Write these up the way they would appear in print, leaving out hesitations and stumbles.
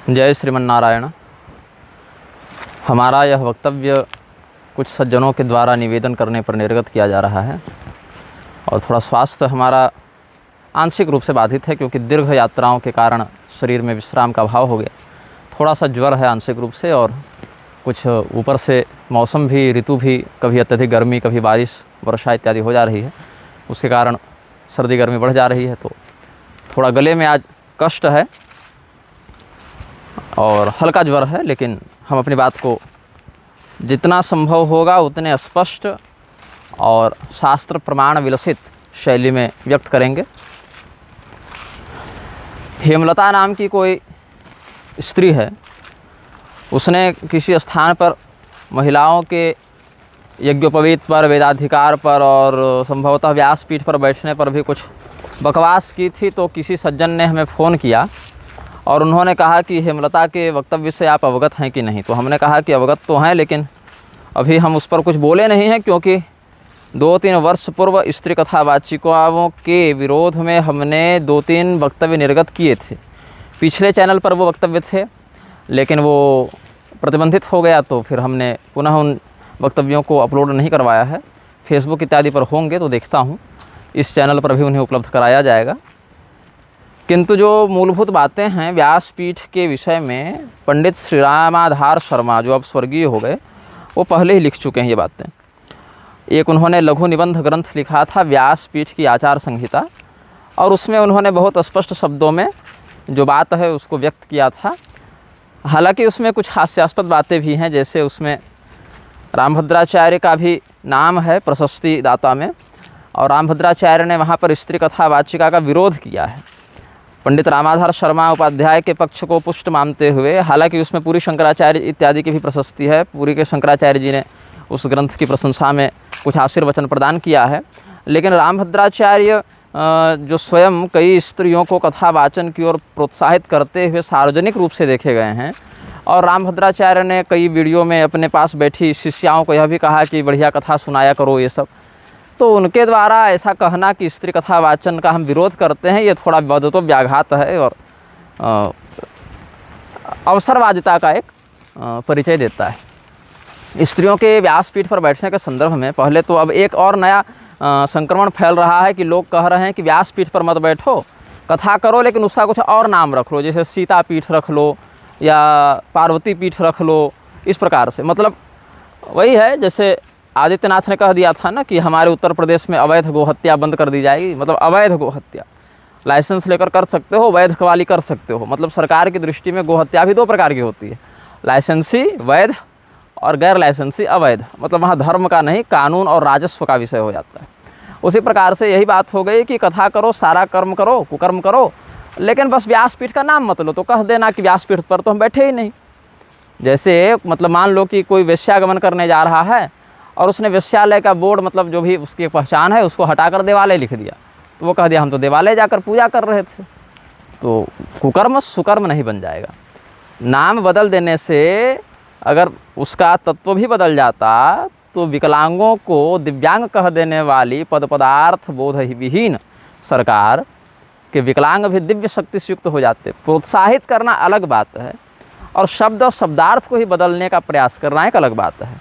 जय श्रीमन्नारायण। हमारा यह वक्तव्य कुछ सज्जनों के द्वारा निवेदन करने पर निर्गत किया जा रहा है और थोड़ा स्वास्थ्य हमारा आंशिक रूप से बाधित है, क्योंकि दीर्घ यात्राओं के कारण शरीर में विश्राम का अभाव हो गया। थोड़ा सा ज्वर है आंशिक रूप से, और कुछ ऊपर से मौसम भी, ऋतु भी कभी अत्यधिक गर्मी, कभी बारिश, वर्षा इत्यादि हो जा रही है। उसके कारण सर्दी गर्मी बढ़ जा रही है, तो थोड़ा गले में आज कष्ट है और हल्का ज्वर है। लेकिन हम अपनी बात को जितना संभव होगा उतने स्पष्ट और शास्त्र प्रमाण विलसित शैली में व्यक्त करेंगे। हेमलता नाम की कोई स्त्री है, उसने किसी स्थान पर महिलाओं के यज्ञोपवीत पर, वेदाधिकार पर और संभवतः व्यासपीठ पर बैठने पर भी कुछ बकवास की थी। तो किसी सज्जन ने हमें फ़ोन किया और उन्होंने कहा कि हेमलता के वक्तव्य से आप अवगत हैं कि नहीं। तो हमने कहा कि अवगत तो हैं, लेकिन अभी हम उस पर कुछ बोले नहीं हैं, क्योंकि 2-3 वर्ष पूर्व स्त्री कथावाचिकाओं के विरोध में हमने 2-3 वक्तव्य निर्गत किए थे। पिछले चैनल पर वो वक्तव्य थे, लेकिन वो प्रतिबंधित हो गया, तो फिर हमने पुनः उन वक्तव्यों को अपलोड नहीं करवाया है। फेसबुक इत्यादि पर होंगे तो देखता हूँ, इस चैनल पर भी उन्हें उपलब्ध कराया जाएगा। किंतु जो मूलभूत बातें हैं व्यासपीठ के विषय में, पंडित श्री रामाधार शर्मा, जो अब स्वर्गीय हो गए, वो पहले ही लिख चुके हैं ये बातें। एक उन्होंने लघु निबंध ग्रंथ लिखा था व्यासपीठ की आचार संहिता, और उसमें उन्होंने बहुत स्पष्ट शब्दों में जो बात है उसको व्यक्त किया था। हालांकि उसमें कुछ हास्यास्पद बातें भी हैं, जैसे उसमें रामभद्राचार्य का भी नाम है प्रशस्ति दाता में, और रामभद्राचार्य ने वहाँ पर स्त्री कथा वाचिका का विरोध किया है पंडित रामाधार शर्मा उपाध्याय के पक्ष को पुष्ट मानते हुए। हालांकि उसमें पूरी शंकराचार्य इत्यादि की भी प्रशस्ति है, पूरी के शंकराचार्य जी ने उस ग्रंथ की प्रशंसा में कुछ आशीर्वचन प्रदान किया है। लेकिन रामभद्राचार्य जो स्वयं कई स्त्रियों को कथा वाचन की ओर प्रोत्साहित करते हुए सार्वजनिक रूप से देखे गए हैं, और रामभद्राचार्य ने कई वीडियो में अपने पास बैठी शिष्याओं को यह भी कहा कि बढ़िया कथा सुनाया करो ये सब। तो उनके द्वारा ऐसा कहना कि स्त्री कथा वाचन का हम विरोध करते हैं, ये थोड़ा वदतो व्याघात है और अवसरवादिता का एक परिचय देता है। स्त्रियों के व्यासपीठ पर बैठने के संदर्भ में पहले तो अब एक और नया संक्रमण फैल रहा है कि लोग कह रहे हैं कि व्यासपीठ पर मत बैठो, कथा करो, लेकिन उसका कुछ और नाम रख लो, जैसे सीता पीठ रख लो या पार्वती पीठ रख लो। इस प्रकार से मतलब वही है जैसे आदित्यनाथ ने कह दिया था ना कि हमारे उत्तर प्रदेश में अवैध गोहत्या बंद कर दी जाएगी। मतलब अवैध गोहत्या लाइसेंस लेकर कर सकते हो, वैध वाली कर सकते हो। मतलब सरकार की दृष्टि में गोहत्या भी 2 प्रकार की होती है, लाइसेंसी वैध और गैर लाइसेंसी अवैध। मतलब वहाँ धर्म का नहीं, कानून और राजस्व का विषय हो जाता है। उसी प्रकार से यही बात हो गई कि कथा करो, सारा कर्म करो, कुकर्म करो, लेकिन बस व्यासपीठ का नाम मत लो। तो कह देना कि व्यासपीठ पर तो हम बैठे ही नहीं। जैसे मतलब मान लो कि कोई वेश्यागमन करने जा रहा है और उसने वेश्यालय का बोर्ड, मतलब जो भी उसकी पहचान है, उसको हटाकर देवालय लिख दिया, तो वो कह दिया हम तो देवालय जाकर पूजा कर रहे थे। तो कुकर्म सुकर्म नहीं बन जाएगा। नाम बदल देने से अगर उसका तत्व भी बदल जाता तो विकलांगों को दिव्यांग कह देने वाली पद पदार्थ बोध विहीन सरकार के विकलांग भी दिव्य शक्ति से युक्त हो जाते। प्रोत्साहित करना अलग बात है, और शब्द और शब्दार्थ को ही बदलने का प्रयास करना एक अलग बात है।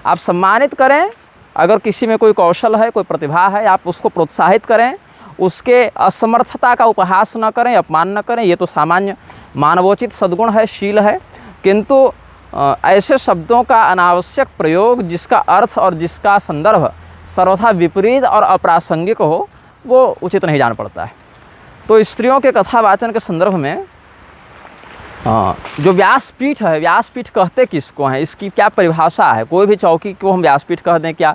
आप सम्मानित करें, अगर किसी में कोई कौशल है, कोई प्रतिभा है, आप उसको प्रोत्साहित करें, उसके असमर्थता का उपहास न करें, अपमान न करें। ये तो सामान्य मानवोचित सद्गुण है, शील है। किंतु ऐसे शब्दों का अनावश्यक प्रयोग जिसका अर्थ और जिसका संदर्भ सर्वथा विपरीत और अप्रासंगिक हो, वो उचित नहीं जान पड़ता है। तो स्त्रियों के कथा वाचन के संदर्भ में जो व्यासपीठ है, व्यासपीठ कहते किसको हैं, इसकी क्या परिभाषा है? कोई भी चौकी को हम व्यासपीठ कह दें क्या?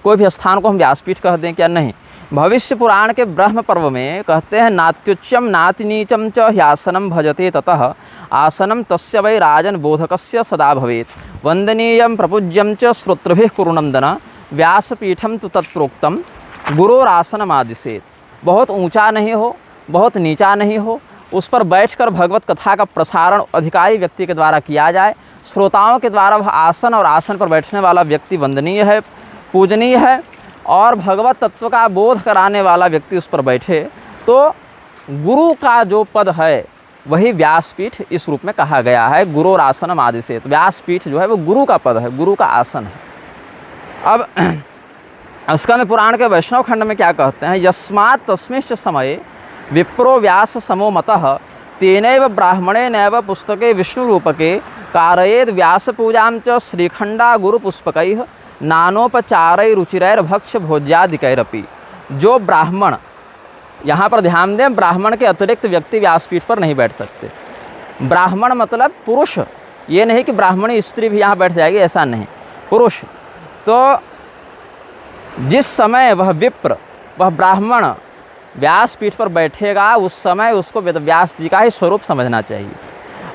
कोई भी स्थान को हम व्यासपीठ कह दें क्या? नहीं। भविष्य पुराण के ब्रह्म पर्व में कहते हैं नात्युच्चम नाति नीचम च ह्यासनम भजते ततः आसनम तस्य वै राजन बोधकस्य सदा भवेत् वंदनीयम प्रपूज्यम च श्रोत्रभिः कुरुनंदन व्यासपीठम तु तत्प्रोक्तम गुरोरासनम आदिशेत। बहुत ऊंचा नहीं हो, बहुत नीचा नहीं हो, उस पर बैठकर भगवत कथा का प्रसारण अधिकारी व्यक्ति के द्वारा किया जाए। श्रोताओं के द्वारा वह आसन और आसन पर बैठने वाला व्यक्ति वंदनीय है, पूजनीय है, और भगवत तत्व का बोध कराने वाला व्यक्ति उस पर बैठे। तो गुरु का जो पद है वही व्यासपीठ इस रूप में कहा गया है, गुरोरासनम आदि से। तो व्यासपीठ जो है वो गुरु का पद है, गुरु का आसन है। अब स्कंद पुराण के वैष्णव खंड में क्या कहते हैं, यस्मात् तस्मिंश्च समये विप्रो व्यास समो मतः तेनैव ब्राह्मणे नैव पुस्तके विष्णु रूपके कारयेद व्यास पूजां च श्रीखंडा गुरु पुष्पकैः नानोपचारै रुचिरैर भक्ष्य भोज्यादिकैरपि। जो ब्राह्मण, यहाँ पर ध्यान दें, ब्राह्मण के अतिरिक्त व्यक्ति व्यासपीठ पर नहीं बैठ सकते। ब्राह्मण मतलब पुरुष, ये नहीं कि ब्राह्मणी स्त्री भी यहाँ बैठ जाएगी, ऐसा नहीं, पुरुष। तो जिस समय वह विप्र, वह ब्राह्मण व्यासपीठ पर बैठेगा, उस समय उसको वेदव्यास जी का ही स्वरूप समझना चाहिए।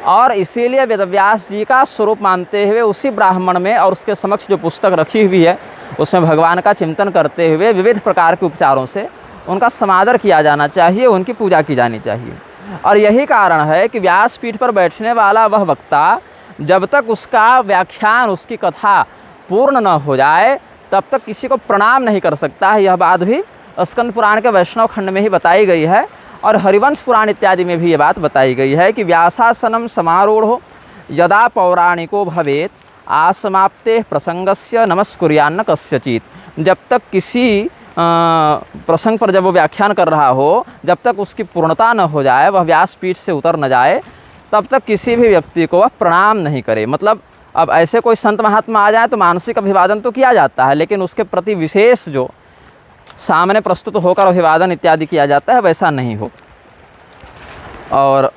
और इसीलिए वेदव्यास जी का स्वरूप मानते हुए उसी ब्राह्मण में और उसके समक्ष जो पुस्तक रखी हुई है उसमें भगवान का चिंतन करते हुए विविध प्रकार के उपचारों से उनका समादर किया जाना चाहिए, उनकी पूजा की जानी चाहिए। और यही कारण है कि व्यासपीठ पर बैठने वाला वह वक्ता जब तक उसका व्याख्यान, उसकी कथा पूर्ण न हो जाए तब तक किसी को प्रणाम नहीं कर सकता है। यह बात भी स्कंद पुराण के वैष्णव खंड में ही बताई गई है और हरिवंश पुराण इत्यादि में भी ये बात बताई गई है कि व्यासासनम समारूढ़ो यदा पौराणिको भवेत आसमाप्ते प्रसंगस्य नमस्कुर्यान्न कस्यचित। जब तक किसी प्रसंग पर जब वो व्याख्यान कर रहा हो, जब तक उसकी पूर्णता न हो जाए, वह व्यासपीठ से उतर न जाए, तब तक किसी भी व्यक्ति को वह प्रणाम नहीं करे। मतलब अब ऐसे कोई संत महात्मा आ जाए तो मानसिक अभिवादन तो किया जाता है, लेकिन उसके प्रति विशेष जो सामने प्रस्तुत होकर अभिवादन इत्यादि किया जाता है वैसा नहीं हो। और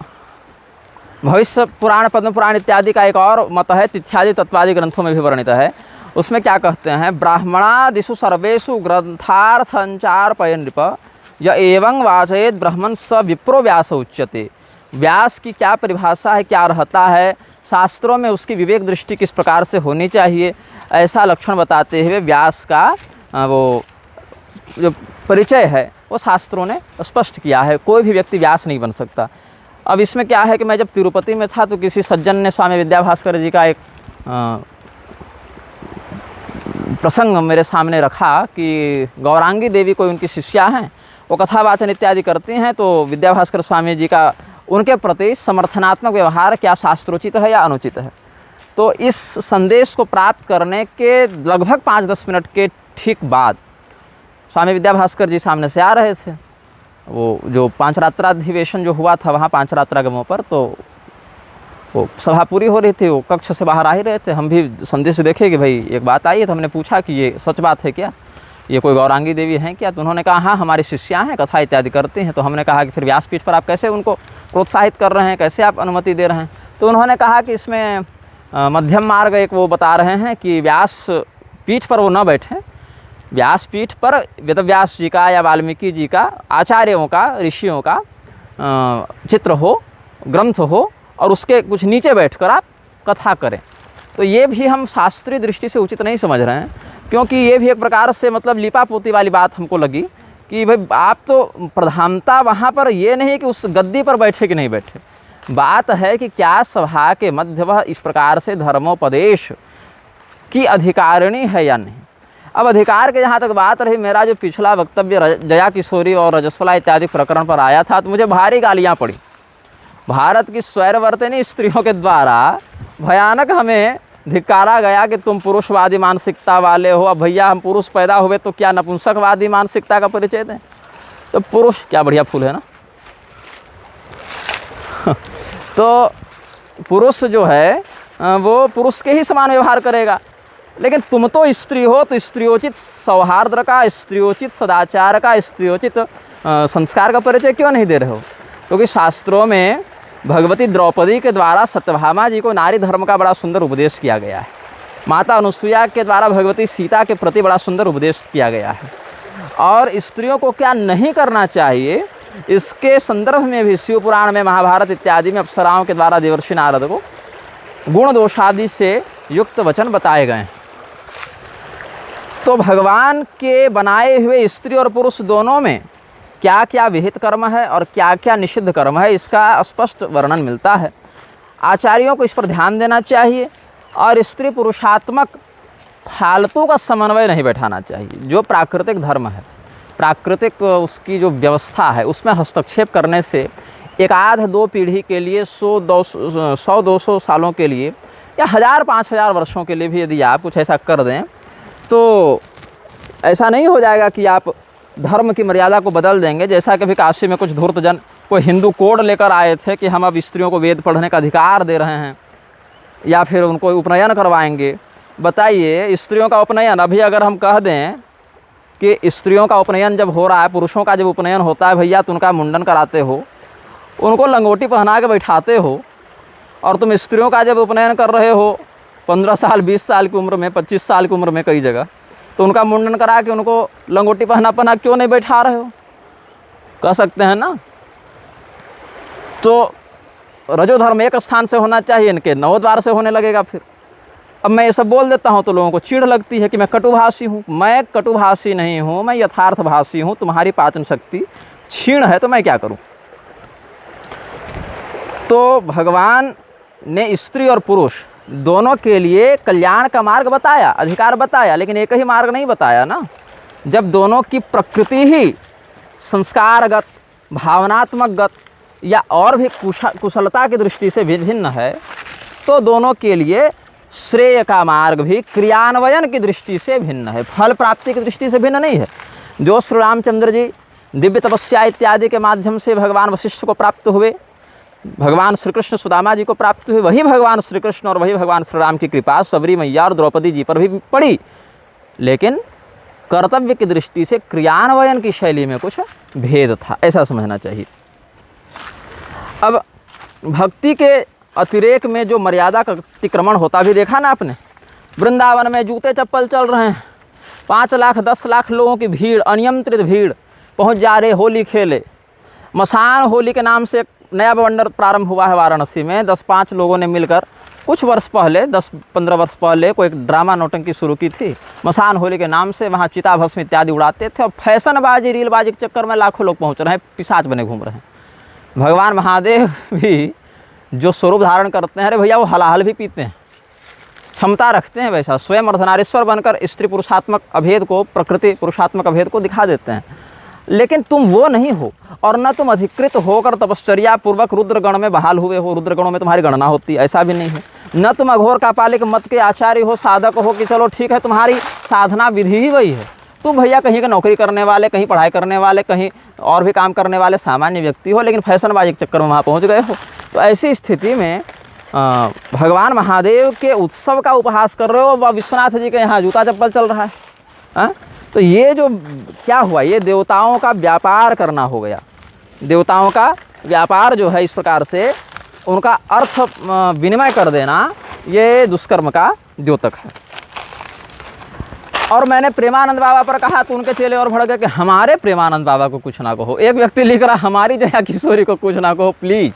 भविष्य पुराण, पद्म पुराण इत्यादि का एक और मत है, तिथ्यादि तत्वादि ग्रंथों में भी वर्णित है। उसमें क्या कहते हैं, ब्राह्मणादिषु सर्वेषु ग्रंथार्थंचार पयनृप य एवं वाचयेत ब्राह्मण स विप्रो व्यास उच्यते। व्यास की क्या परिभाषा है, क्या रहता है, शास्त्रों में उसकी विवेक दृष्टि किस प्रकार से होनी चाहिए, ऐसा लक्षण बताते हुए व्यास का वो जो परिचय है वो शास्त्रों ने स्पष्ट किया है। कोई भी व्यक्ति व्यास नहीं बन सकता। अब इसमें क्या है कि मैं जब तिरुपति में था तो किसी सज्जन ने स्वामी विद्याभास्कर जी का एक प्रसंग मेरे सामने रखा कि गौरांगी देवी कोई उनकी शिष्या हैं, वो कथावाचन इत्यादि करती हैं, तो विद्याभास्कर स्वामी जी का उनके प्रति समर्थनात्मक व्यवहार क्या शास्त्रोचित है या अनुचित है। तो इस संदेश को प्राप्त करने के लगभग 5-10 मिनट के ठीक बाद स्वामी विद्याभास्कर जी सामने से आ रहे थे। वो जो पांचरात्राधिवेशन जो हुआ था वहाँ पांचरात्रागमों पर, तो वो सभा पूरी हो रही थी, वो कक्ष से बाहर आ ही रहे थे। हम भी संदेश देखे कि भाई एक बात आई है, तो हमने पूछा कि ये सच बात है क्या, ये कोई गौरांगी देवी हैं क्या? तो उन्होंने कहा हाँ हमारी शिष्या हैं, कथा इत्यादि करती हैं। तो हमने कहा कि फिर व्यासपीठ पर आप कैसे उनको प्रोत्साहित कर रहे हैं, कैसे आप अनुमति दे रहे हैं? तो उन्होंने कहा कि इसमें मध्यम मार्ग एक वो बता रहे हैं कि व्यास पीठ पर वो न बैठें, व्यासपीठ पर वेदव्यास जी का या वाल्मीकि जी का, आचार्यों का, ऋषियों का चित्र हो, ग्रंथ हो, और उसके कुछ नीचे बैठकर आप कथा करें। तो ये भी हम शास्त्रीय दृष्टि से उचित नहीं समझ रहे हैं, क्योंकि ये भी एक प्रकार से मतलब लिपापोती वाली बात हमको लगी कि भाई आप तो प्रधानता वहाँ पर ये नहीं कि उस गद्दी पर बैठे कि नहीं बैठे, बात है कि क्या सभा के मध्य वह इस प्रकार से धर्मोपदेश की अधिकारिणी है या नहीं। अब अधिकार के जहाँ तक बात रही, मेरा जो पिछला वक्तव्य जया किशोरी और रजस्वला इत्यादि प्रकरण पर आया था तो मुझे भारी गालियाँ पड़ी। भारत की स्वैरवर्तनी स्त्रियों के द्वारा भयानक हमें धिक्कारा गया कि तुम पुरुषवादी मानसिकता वाले हो। अब भैया हम पुरुष पैदा हुए तो क्या नपुंसकवादी मानसिकता का परिचय दें? तो पुरुष क्या बढ़िया फूल है ना। तो पुरुष जो है वो पुरुष के ही समान व्यवहार करेगा, लेकिन तुम तो स्त्री हो, तो स्त्रियोचित सौहार्द का, स्त्रियोचित सदाचार का, स्त्रियोचित संस्कार का परिचय क्यों नहीं दे रहे हो? क्योंकि शास्त्रों में भगवती द्रौपदी के द्वारा सत्यभामा जी को नारी धर्म का बड़ा सुंदर उपदेश किया गया है। माता अनुसुईया के द्वारा भगवती सीता के प्रति बड़ा सुंदर उपदेश किया गया है। और स्त्रियों को क्या नहीं करना चाहिए, इसके संदर्भ में भी शिव पुराण में, महाभारत इत्यादि में अप्सराओं के द्वारा देवर्षि नारद को गुण दोषादि से युक्त वचन बताए गए हैं। तो भगवान के बनाए हुए स्त्री और पुरुष दोनों में क्या क्या विहित कर्म है और क्या क्या निषिद्ध कर्म है, इसका स्पष्ट वर्णन मिलता है। आचार्यों को इस पर ध्यान देना चाहिए और स्त्री पुरुषात्मक फालतू का समन्वय नहीं बैठाना चाहिए। जो प्राकृतिक धर्म है, प्राकृतिक उसकी जो व्यवस्था है, उसमें हस्तक्षेप करने से एक आध दो पीढ़ी के लिए 100-200 सालों के लिए या 1000-5000 वर्षों के लिए भी यदि आप कुछ ऐसा कर दें तो ऐसा नहीं हो जाएगा कि आप धर्म की मर्यादा को बदल देंगे। जैसा कि अभी काशी में कुछ धूर्तजन कोई हिंदू कोड लेकर आए थे कि हम अब स्त्रियों को वेद पढ़ने का अधिकार दे रहे हैं या फिर उनको उपनयन करवाएंगे। बताइए, स्त्रियों का उपनयन, अभी अगर हम कह दें कि स्त्रियों का उपनयन जब हो रहा है, पुरुषों का जब उपनयन होता है भैया, तो उनका मुंडन कराते हो, उनको लंगोटी पहना के बैठाते हो, और तुम स्त्रियों का जब उपनयन कर रहे हो 15 साल 20 साल की उम्र में, 25 साल की उम्र में कई जगह, तो उनका मुंडन करा के उनको लंगोटी पहना क्यों नहीं बैठा रहे हो? कह सकते हैं ना। तो रजोधर्म एक स्थान से होना चाहिए, इनके 9 द्वार से होने लगेगा। फिर अब मैं ये सब बोल देता हूँ तो लोगों को चिढ़ लगती है कि मैं कटुभाषी हूँ। मैं कटुभाषी नहीं हूँ, मैं यथार्थभाषी हूँ। तुम्हारी पाचन शक्ति क्षीण है तो मैं क्या करूँ? तो भगवान ने स्त्री और पुरुष दोनों के लिए कल्याण का मार्ग बताया, अधिकार बताया, लेकिन एक ही मार्ग नहीं बताया ना। जब दोनों की प्रकृति ही संस्कारगत, भावनात्मकगत या और भी कुशलता की दृष्टि से भिन्न है, तो दोनों के लिए श्रेय का मार्ग भी क्रियान्वयन की दृष्टि से भिन्न है, फल प्राप्ति की दृष्टि से भिन्न नहीं है। जो श्री रामचंद्र जी दिव्य तपस्या इत्यादि के माध्यम से भगवान वशिष्ठ को प्राप्त हुए, भगवान श्री कृष्ण सुदामा जी को प्राप्त हुए, वही भगवान श्री कृष्ण और वही भगवान श्री राम की कृपा सबरी मैया और द्रौपदी जी पर भी पड़ी, लेकिन कर्तव्य की दृष्टि से क्रियान्वयन की शैली में कुछ भेद था, ऐसा समझना चाहिए। अब भक्ति के अतिरेक में जो मर्यादा का अतिक्रमण होता भी देखा ना आपने। वृंदावन में जूते चप्पल चल रहे हैं, 5 लाख 10 लाख लोगों की भीड़, अनियंत्रित भीड़, पहुंच जा रहे होली खेले। मसान होली के नाम से नया बवंडर प्रारंभ हुआ है वाराणसी में। 10-5 लोगों ने मिलकर कुछ वर्ष पहले, 10-15 वर्ष पहले, कोई एक ड्रामा नौटंकी शुरू की थी। मसान होली के नाम से वहाँ चिता भस्म इत्यादि उड़ाते थे और फैशनबाजी, रीलबाजी के चक्कर में लाखों लोग पहुँच रहे हैं, पिशाच बने घूम रहे हैं। भगवान महादेव भी जो स्वरूप धारण करते हैं, अरे भैया वो हलाहल भी पीते हैं, क्षमता रखते हैं वैसा, स्वयं अर्धनारीश्वर बनकर स्त्री पुरुषात्मक अभेद को, प्रकृति पुरुषात्मक अभेद को दिखा देते हैं। लेकिन तुम वो नहीं हो, और न तुम अधिकृत होकर तपश्चर्या पूर्वक रुद्रगण में बहाल हुए हो, रुद्रगणों में तुम्हारी गणना होती है, ऐसा भी नहीं है। न तुम अघोर कापालिक मत के आचार्य हो, साधक हो कि चलो ठीक है तुम्हारी साधना विधि ही वही है। तुम भैया कहीं का नौकरी करने वाले, कहीं पढ़ाई करने वाले, कहीं और भी काम करने वाले सामान्य व्यक्ति हो, लेकिन फैशनबाजी के चक्कर में वहाँ पहुँच गए हो। तो ऐसी स्थिति में भगवान महादेव के उत्सव का उपहास कर रहे हो, व विश्वनाथ जी के यहाँ जूता चप्पल चल रहा है। तो ये जो क्या हुआ, ये देवताओं का व्यापार करना हो गया। देवताओं का व्यापार जो है, इस प्रकार से उनका अर्थ विनिमय कर देना, ये दुष्कर्म का द्योतक है। और मैंने प्रेमानंद बाबा पर कहा तो उनके चेले और भड़क गए कि हमारे प्रेमानंद बाबा को कुछ ना कहो। एक व्यक्ति लिख रहा हमारी जया किशोरी को कुछ ना कहो प्लीज,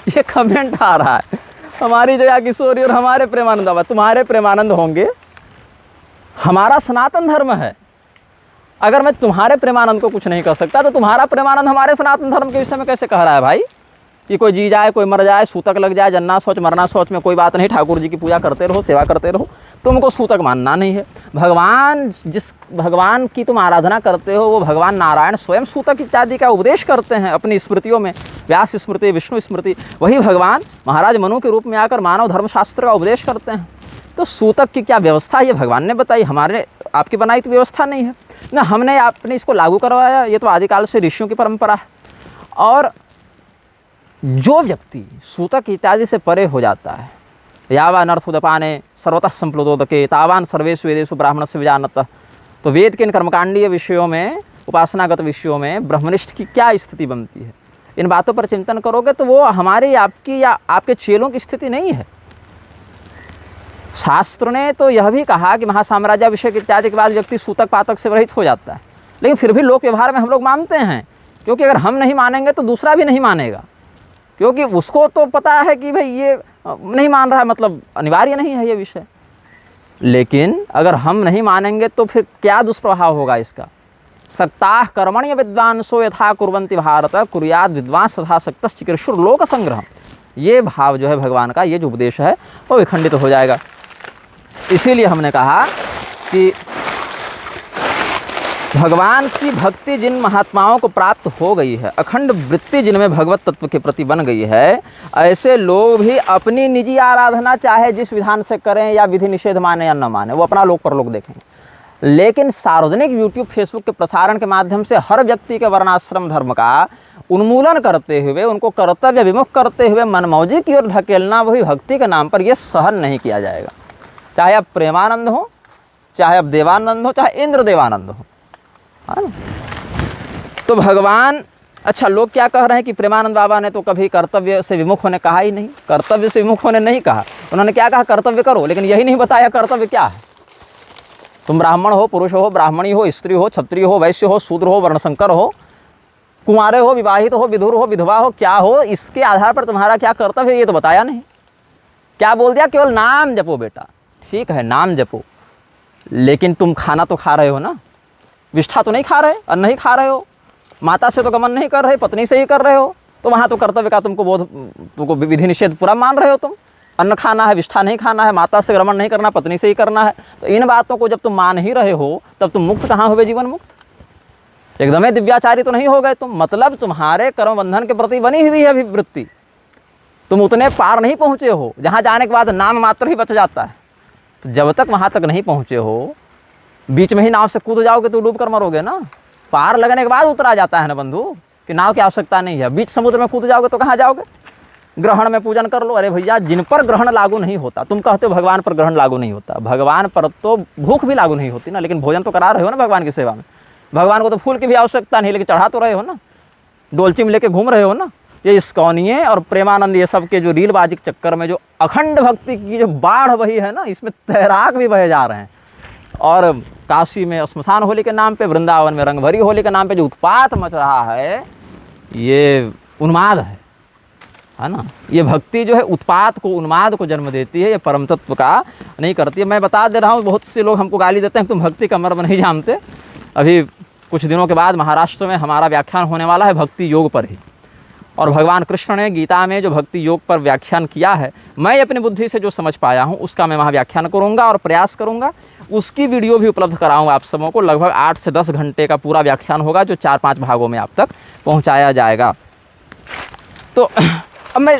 ये कमेंट आ रहा है, हमारी जया किशोरी और हमारे प्रेमानंद बाबा। तुम्हारे प्रेमानंद होंगे, हमारा सनातन धर्म है। अगर मैं तुम्हारे प्रेमानंद को कुछ नहीं कर सकता तो तुम्हारा प्रेमानंद हमारे सनातन धर्म के विषय में कैसे कह रहा है भाई? कि कोई जी जाए, कोई मर जाए, सूतक लग जाए, जन्ना सोच मरना सोच में कोई बात नहीं, ठाकुर जी की पूजा करते रहो, सेवा करते रहो, तुमको सूतक मानना नहीं है। जिस भगवान की तुम आराधना करते हो वो भगवान नारायण स्वयं सूतक इत्यादि का उपदेश करते हैं अपनी स्मृतियों में, व्यास स्मृति, विष्णु स्मृति। वही भगवान महाराज मनु के रूप में आकर मानव धर्मशास्त्र का उपदेश करते हैं। तो सूतक की क्या व्यवस्था ये भगवान ने बताई, हमारे आपकी बनाई तो व्यवस्था नहीं है ना, हमने आपने इसको लागू करवाया। ये तो आदिकाल से ऋषियों की परंपरा है। और जो व्यक्ति सूतक इत्यादि से परे हो जाता है, यावान अर्थोदपाने सर्वतः संप्लुतोदके तावान सर्वेषु वेदेषु ब्राह्मणस्य विजानतः। तो वेद के इन कर्मकांडीय विषयों में, उपासनागत विषयों में ब्रह्मनिष्ठ की क्या स्थिति बनती है, इन बातों पर चिंतन करोगे तो वो हमारी, आपकी या आपके चेलों की स्थिति नहीं है। शास्त्र ने तो यह भी कहा कि महासाम्राज्याभिषेक इत्यादि के बाद व्यक्ति सूतक पातक से रहित हो जाता है, लेकिन फिर भी लोक व्यवहार में हम लोग मानते हैं, क्योंकि अगर हम नहीं मानेंगे तो दूसरा भी नहीं मानेगा, क्योंकि उसको तो पता है कि भाई ये नहीं मान रहा है, मतलब अनिवार्य नहीं है ये विषय। लेकिन अगर हम नहीं मानेंगे तो फिर क्या दुष्प्रभाव होगा इसका? सक्ताः कर्मण्य विद्वांसो यथा कुर्वन्ति भारत कुर्याद विद्वांस तथा सक्तः चिकीर्षुर लोक संग्रह। ये भाव जो है भगवान का, ये जो उपदेश है वो विखंडित हो जाएगा। इसीलिए हमने कहा कि भगवान की भक्ति जिन महात्माओं को प्राप्त हो गई है, अखंड वृत्ति जिनमें भगवत तत्व के प्रति बन गई है, ऐसे लोग भी अपनी निजी आराधना चाहे जिस विधान से करें या विधि निषेध माने या न माने, वो अपना लोक परलोक देखेंगे। लेकिन सार्वजनिक यूट्यूब फेसबुक के प्रसारण के माध्यम से हर व्यक्ति के वर्णाश्रम धर्म का उन्मूलन करते हुए, उनको कर्तव्य विमुख करते हुए मनमौजी की ओर ढकेलना, वही भक्ति के नाम पर यह सहन नहीं किया जाएगा। चाहे अब प्रेमानंद हो, चाहे अब देवानंद हो, चाहे इंद्र देवानंद हो, है ना। तो भगवान, अच्छा लोग क्या कह रहे हैं कि प्रेमानंद बाबा ने तो कभी कर्तव्य से विमुख होने कहा ही नहीं, कर्तव्य से विमुख होने नहीं कहा। उन्होंने क्या कहा, कर्तव्य करो, लेकिन यही नहीं बताया कर्तव्य क्या है। तुम ब्राह्मण हो, पुरुष हो, ब्राह्मणी हो, स्त्री हो, क्षत्रिय हो, वैश्य हो, शूद्र हो, वर्णशंकर हो, कुंवारे हो, विवाहित हो, विधुर हो, विधवा हो, क्या हो, इसके आधार पर तुम्हारा क्या कर्तव्य है ये तो बताया नहीं। क्या बोल दिया, केवल नाम जपो बेटा। ठीक है, नाम जपो, लेकिन तुम खाना तो खा रहे हो ना, विष्ठा तो नहीं खा रहे, अन्न नहीं खा रहे हो, माता से तो गमन नहीं कर रहे, पत्नी से ही कर रहे हो, तो वहाँ तो कर्तव्य का तुमको विधि निषेध पूरा मान रहे हो। तुम अन्न खाना है, विष्ठा नहीं खाना है, माता से गमन नहीं करना, पत्नी से ही करना है, तो इन बातों को जब तुम मान ही रहे हो तब तुम मुक्त कहाँ हुए, जीवन मुक्त? एकदम ही दिव्याचारी तो नहीं हो गए तुम। मतलब तुम्हारे कर्म बंधन के प्रति बनी हुई है अभिवृत्ति, तुम उतने पार नहीं पहुँचे हो जहाँ जाने के बाद नाम मात्र ही बच जाता है। तो जब तक वहाँ तक नहीं पहुँचे हो, बीच में ही नाव से कूद जाओगे तो डूब कर मरोगे ना। पार लगने के बाद उतरा जाता है ना बंधु, कि नाव की आवश्यकता नहीं है। बीच समुद्र में कूद जाओगे तो कहाँ जाओगे? ग्रहण में पूजन कर लो। अरे भैया, जिन पर ग्रहण लागू नहीं होता, तुम कहते हो भगवान पर ग्रहण लागू नहीं होता, भगवान पर तो भूख भी लागू नहीं होती ना, लेकिन भोजन तो करा रहे हो ना भगवान की सेवा में। भगवान को तो फूल की भी आवश्यकता नहीं, लेकिन चढ़ा तो रहे हो ना, डोलची में लेके घूम रहे हो ना। ये इस्कॉनिये और प्रेमानंद, ये सब के जो रीलबाजी के चक्कर में जो अखंड भक्ति की जो बाढ़ बही है ना, इसमें तैराक भी बहे जा रहे हैं। और काशी में श्मशान होली के नाम पे, वृंदावन में रंग भरी होली के नाम पे जो उत्पात मच रहा है, ये उन्माद है ना। ये भक्ति जो है उत्पात को, उन्माद को जन्म देती है, ये परम तत्व का नहीं करती है। मैं बता दे रहा हूँ, बहुत से लोग हमको गाली देते हैं कि तुम भक्ति का मर्म नहीं जानते। अभी कुछ दिनों के बाद महाराष्ट्र में हमारा व्याख्यान होने वाला है भक्ति योग पर ही, और भगवान कृष्ण ने गीता में जो भक्ति योग पर व्याख्यान किया है, मैं अपनी बुद्धि से जो समझ पाया हूँ उसका मैं वहाँ व्याख्यान करूँगा और प्रयास करूँगा। उसकी वीडियो भी उपलब्ध कराऊँगा आप सबों को। लगभग 8 से 10 घंटे का पूरा व्याख्यान होगा, जो 4-5 भागों में आप तक पहुँचाया जाएगा। तो अब मैं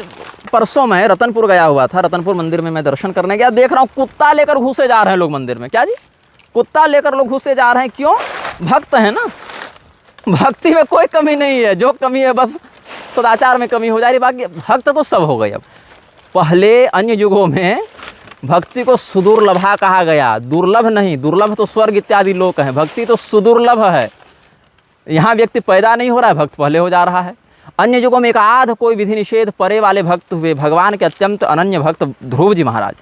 परसों में रतनपुर गया हुआ था, रतनपुर मंदिर में मैं दर्शन करने गया, देख रहा हूँ कुत्ता लेकर घुसे जा रहे हैं लोग मंदिर में। क्या जी, कुत्ता लेकर लोग घुसे जा रहे हैं? क्यों? भक्त है ना, भक्ति में कोई कमी नहीं है। जो कमी है बस सदाचार में कमी हो जा रही, बाकी भक्त तो सब हो गए। अब पहले अन्य युगों में भक्ति को सुदुर्लभा कहा गया, दुर्लभ नहीं। दुर्लभ तो स्वर्ग इत्यादि लोक हैं, भक्ति तो सुदुर्लभ है। यहाँ व्यक्ति पैदा नहीं हो रहा है, भक्त पहले हो जा रहा है। अन्य युगों में एक आध कोई विधि निषेध परे वाले भक्त हुए। भगवान के अत्यंत अनन्य भक्त ध्रुव जी महाराज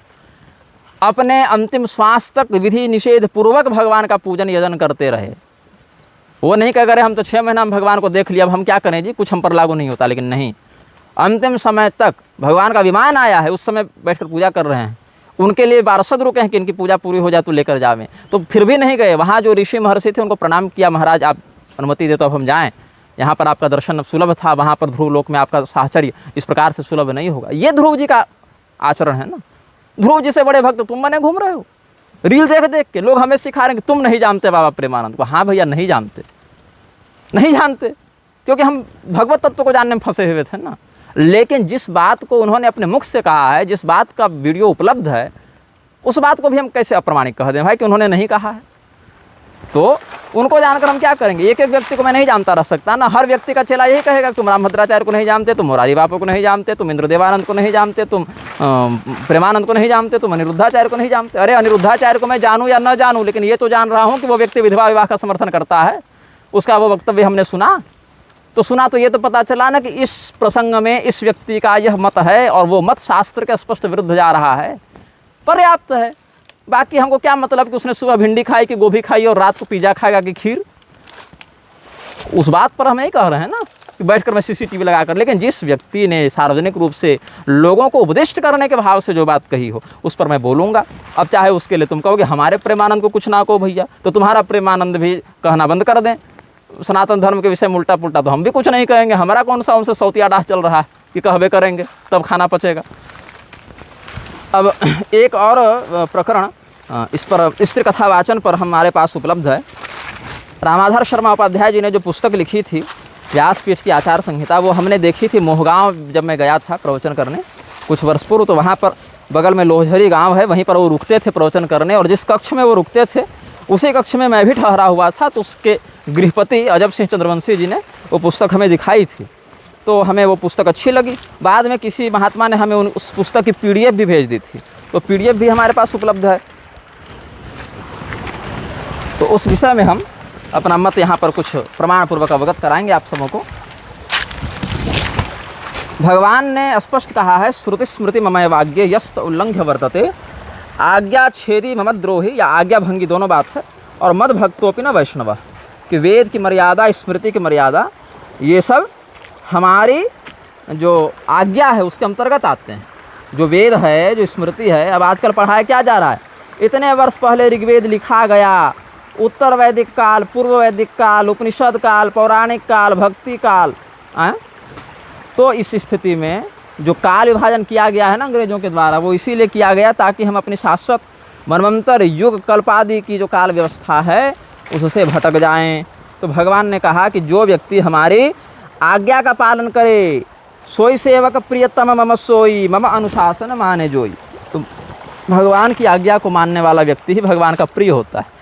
अपने अंतिम श्वास तक विधि निषेध पूर्वक भगवान का पूजन यजन करते रहे। वो नहीं कह रहे हम तो 6 महीना में भगवान को देख लिया, अब हम क्या करें जी, कुछ हम पर लागू नहीं होता। लेकिन नहीं, अंतिम समय तक भगवान का विमान आया है, उस समय बैठकर पूजा कर रहे हैं। उनके लिए पार्षद रुके हैं कि इनकी पूजा पूरी हो जाए तो लेकर जावें, तो फिर भी नहीं गए। वहाँ जो ऋषि महर्षि थे उनको प्रणाम किया, महाराज आप अनुमति दे तो अब हम जाएँ, यहाँ पर आपका दर्शन सुलभ था, वहाँ पर ध्रुव लोक में आपका साहचर्य इस प्रकार से सुलभ नहीं होगा। ये ध्रुव जी का आचरण है ना। ध्रुव जी से बड़े भक्त तुम बने घूम रहे हो। रील देख देख के लोग हमें सिखा रहे हैं कि तुम नहीं जानते बाबा प्रेमानंद को। हाँ भैया, नहीं जानते, नहीं जानते, क्योंकि हम भगवत तत्व को जानने में फंसे हुए थे ना। लेकिन जिस बात को उन्होंने अपने मुख से कहा है, जिस बात का वीडियो उपलब्ध है, उस बात को भी हम कैसे अप्रमाणिक कह दें भाई कि उन्होंने नहीं कहा है? तो उनको जानकर हम क्या करेंगे? एक एक व्यक्ति को मैं नहीं जानता रह सकता ना। हर व्यक्ति का चेला यही कहेगा कि तुम रामभद्राचार्य को नहीं जानते, तुम मुरारी बापू को नहीं जानते, तुम इंद्रदेवानंद को नहीं जानते, तुम प्रेमानंद को नहीं जानते, तुम अनिरुद्धाचार्य को नहीं जानते। अरे अनिरुद्धाचार्य को मैं जानूँ या न जानूँ, लेकिन ये तो जान रहा हूँ कि वो व्यक्ति विधवा विवाह का समर्थन करता है। उसका वो वक्तव्य हमने सुना, तो सुना तो ये तो पता चला ना कि इस प्रसंग में इस व्यक्ति का यह मत है और वो मत शास्त्र के स्पष्ट विरुद्ध जा रहा है। पर्याप्त है। बाकी हमको क्या मतलब कि उसने सुबह भिंडी खाई कि गोभी खाई और रात को पिज्जा खाएगा कि खीर? उस बात पर हम नहीं कह रहे हैं ना कि बैठकर मैं सीसीटीवी लगाकर। लेकिन जिस व्यक्ति ने सार्वजनिक रूप से लोगों को उपदिष्ट करने के भाव से जो बात कही हो, उस पर मैं बोलूँगा। अब चाहे उसके लिए तुम कहोगे हमारे प्रेमानंद को कुछ ना कहो भैया, तो तुम्हारा प्रेमानंद भी कहना बंद कर दें सनातन धर्म के विषय में उल्टा पुल्टा, तो हम भी कुछ नहीं कहेंगे। हमारा कौन सा उनसे सौतिया डाह चल रहा है कि कहवे करेंगे तब खाना पचेगा। अब एक और प्रकरण इस पर स्त्री कथा वाचन पर हमारे पास उपलब्ध है। रामाधर शर्मा उपाध्याय जी ने जो पुस्तक लिखी थी व्यासपीठ की आचार संहिता, वो हमने देखी थी मोहगांव जब मैं गया था प्रवचन करने कुछ वर्ष पूर्व। तो वहाँ पर बगल में लोहझरी गांव है, वहीं पर वो रुकते थे प्रवचन करने, और जिस कक्ष में वो रुकते थे उसी कक्ष में मैं भी ठहरा हुआ था। तो उसके गृहपति अजब सिंह चंद्रवंशी जी ने वो पुस्तक हमें दिखाई थी, तो हमें वो पुस्तक अच्छी लगी। बाद में किसी महात्मा ने हमें उस पुस्तक की PDF भी भेज दी थी, तो PDF भी हमारे पास उपलब्ध है। तो उस विषय में हम अपना मत यहाँ पर कुछ प्रमाण पूर्वक अवगत कराएंगे आप सबों को। भगवान ने स्पष्ट कहा है, श्रुति स्मृति ममय वाग्य यस्त उल्लंघ्य वर्तते, आज्ञा छेदी ममद्रोही, या आज्ञा भंगी दोनों बात है, और मद भक्तोपि न वैष्णव, कि वेद की मर्यादा, स्मृति की मर्यादा, ये सब हमारी जो आज्ञा है उसके अंतर्गत आते हैं। जो वेद है, जो स्मृति है, अब आजकल पढ़ाया क्या जा रहा है, इतने वर्ष पहले ऋग्वेद लिखा गया, उत्तर वैदिक काल, पूर्व वैदिक काल, उपनिषद काल, पौराणिक काल, भक्ति काल। तो इस स्थिति में जो काल विभाजन किया गया है ना अंग्रेजों के द्वारा, वो इसीलिए किया गया ताकि हम अपनी शाश्वत मनवंतर युग कल्पादि की जो काल व्यवस्था है उससे भटक जाएं। तो भगवान ने कहा कि जो व्यक्ति हमारी आज्ञा का पालन करे, सोई सेवक प्रियतम मम सोई, मम अनुशासन माने जोई। तो भगवान की आज्ञा को मानने वाला व्यक्ति ही भगवान का प्रिय होता है।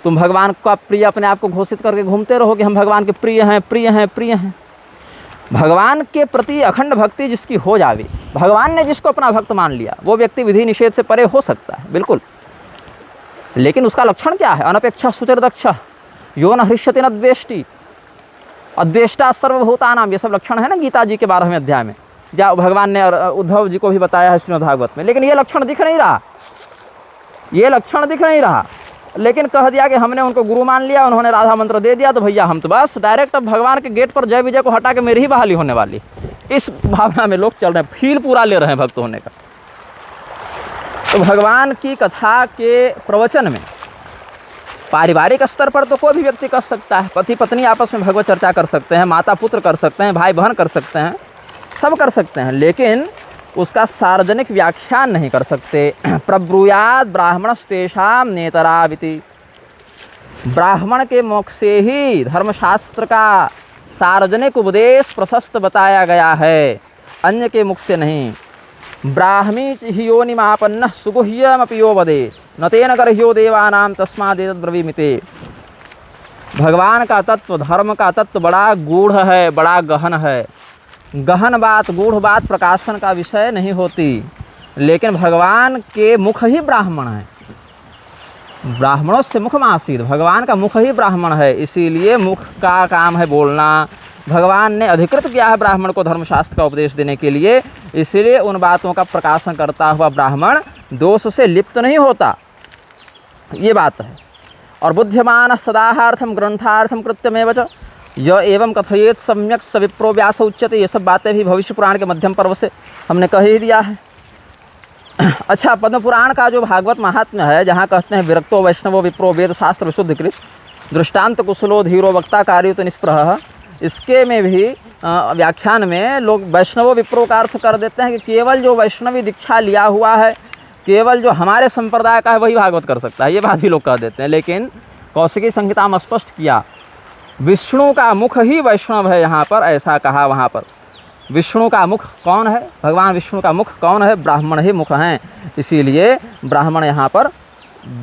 तुम भगवान का प्रिय अपने आप को घोषित करके घूमते रहो कि हम भगवान के प्रिय हैं, प्रिय हैं, प्रिय हैं। भगवान के प्रति अखंड भक्ति जिसकी हो जावे, भगवान ने जिसको अपना भक्त मान लिया, वो व्यक्ति विधि निषेध से परे हो सकता है बिल्कुल, लेकिन उसका लक्षण क्या है? अनपेक्षा सुचिर्दक्ष, यो न हृष्यति न द्वेष्टि, अद्वेष्टा सर्वभूतानाम, ये सब लक्षण है ना गीता जी के 12वें अध्याय में, जहाँ भगवान ने उद्धव जी को भी बताया है श्रीमद् भागवत में। लेकिन ये लक्षण दिख नहीं रहा, ये लक्षण दिख नहीं रहा। लेकिन कह दिया कि हमने उनको गुरु मान लिया, उन्होंने राधा मंत्र दे दिया, तो भैया हम तो बस डायरेक्ट अब भगवान के गेट पर जय विजय को हटा के मेरी ही बहाली होने वाली, इस भावना में लोग चल रहे हैं, फील पूरा ले रहे हैं भक्त होने का। तो भगवान की कथा के प्रवचन में पारिवारिक स्तर पर तो कोई भी व्यक्ति कर सकता है, पति पत्नी आपस में भगवत चर्चा कर सकते हैं, माता पुत्र कर सकते हैं, भाई बहन कर सकते हैं, सब कर सकते हैं, लेकिन उसका सार्वजनिक व्याख्यान नहीं कर सकते। प्रब्रूयाद ब्राह्मणस्तेषाम नेतराविति, ब्राह्मण के मुख से ही धर्मशास्त्र का सार्वजनिक उपदेश प्रशस्त बताया गया है, अन्य के मुख से नहीं। ब्राह्मी हियोनिमापन्न सुगुह्यमपि यो वदे न तेन गर्ह्यो देवानाम तस्मादेतद् ब्रवीमिते। भगवान का तत्व, धर्म का तत्व बड़ा गूढ़ है, बड़ा गहन है। गहन बात, गूढ़ बात प्रकाशन का विषय नहीं होती, लेकिन भगवान के मुख ही ब्राह्मण है, ब्राह्मणों से मुख मासीद, भगवान का मुख ही ब्राह्मण है, इसीलिए मुख का काम है बोलना। भगवान ने अधिकृत किया है ब्राह्मण को धर्मशास्त्र का उपदेश देने के लिए, इसलिए उन बातों का प्रकाशन करता हुआ ब्राह्मण दोष से लिप्त नहीं होता, ये बात है। और बुद्धिमान सदाहार्थम ग्रंथार्थम कृत्यमेव च य एवं कथयेत सम्यक स विप्रो व्यास उच्यते, ये सब बातें भी भविष्य पुराण के मध्यम पर्व से हमने कह ही दिया है। अच्छा, पद्म पुराण का जो भागवत महात्म्य है, जहाँ कहते हैं विरक्तो वैष्णवो विप्रो वेद शास्त्र विशुद्धिकृत दृष्टांत कुशलो धीरो वक्ता कार्युत निष्प्रह, इसके में भी व्याख्यान में लोग वैष्णवो विप्रो का अर्थ कर देते हैं कि केवल जो वैष्णवी दीक्षा लिया हुआ है, केवल जो हमारे संप्रदाय का है वही भागवत कर सकता है, ये बात भी लोग कह देते हैं। लेकिन कौशिकी संहिता में स्पष्ट किया, विष्णु का मुख ही वैष्णव है, यहाँ पर ऐसा कहा। वहाँ पर विष्णु का मुख कौन है? भगवान विष्णु का मुख कौन है? ब्राह्मण ही मुख हैं, इसीलिए ब्राह्मण यहाँ पर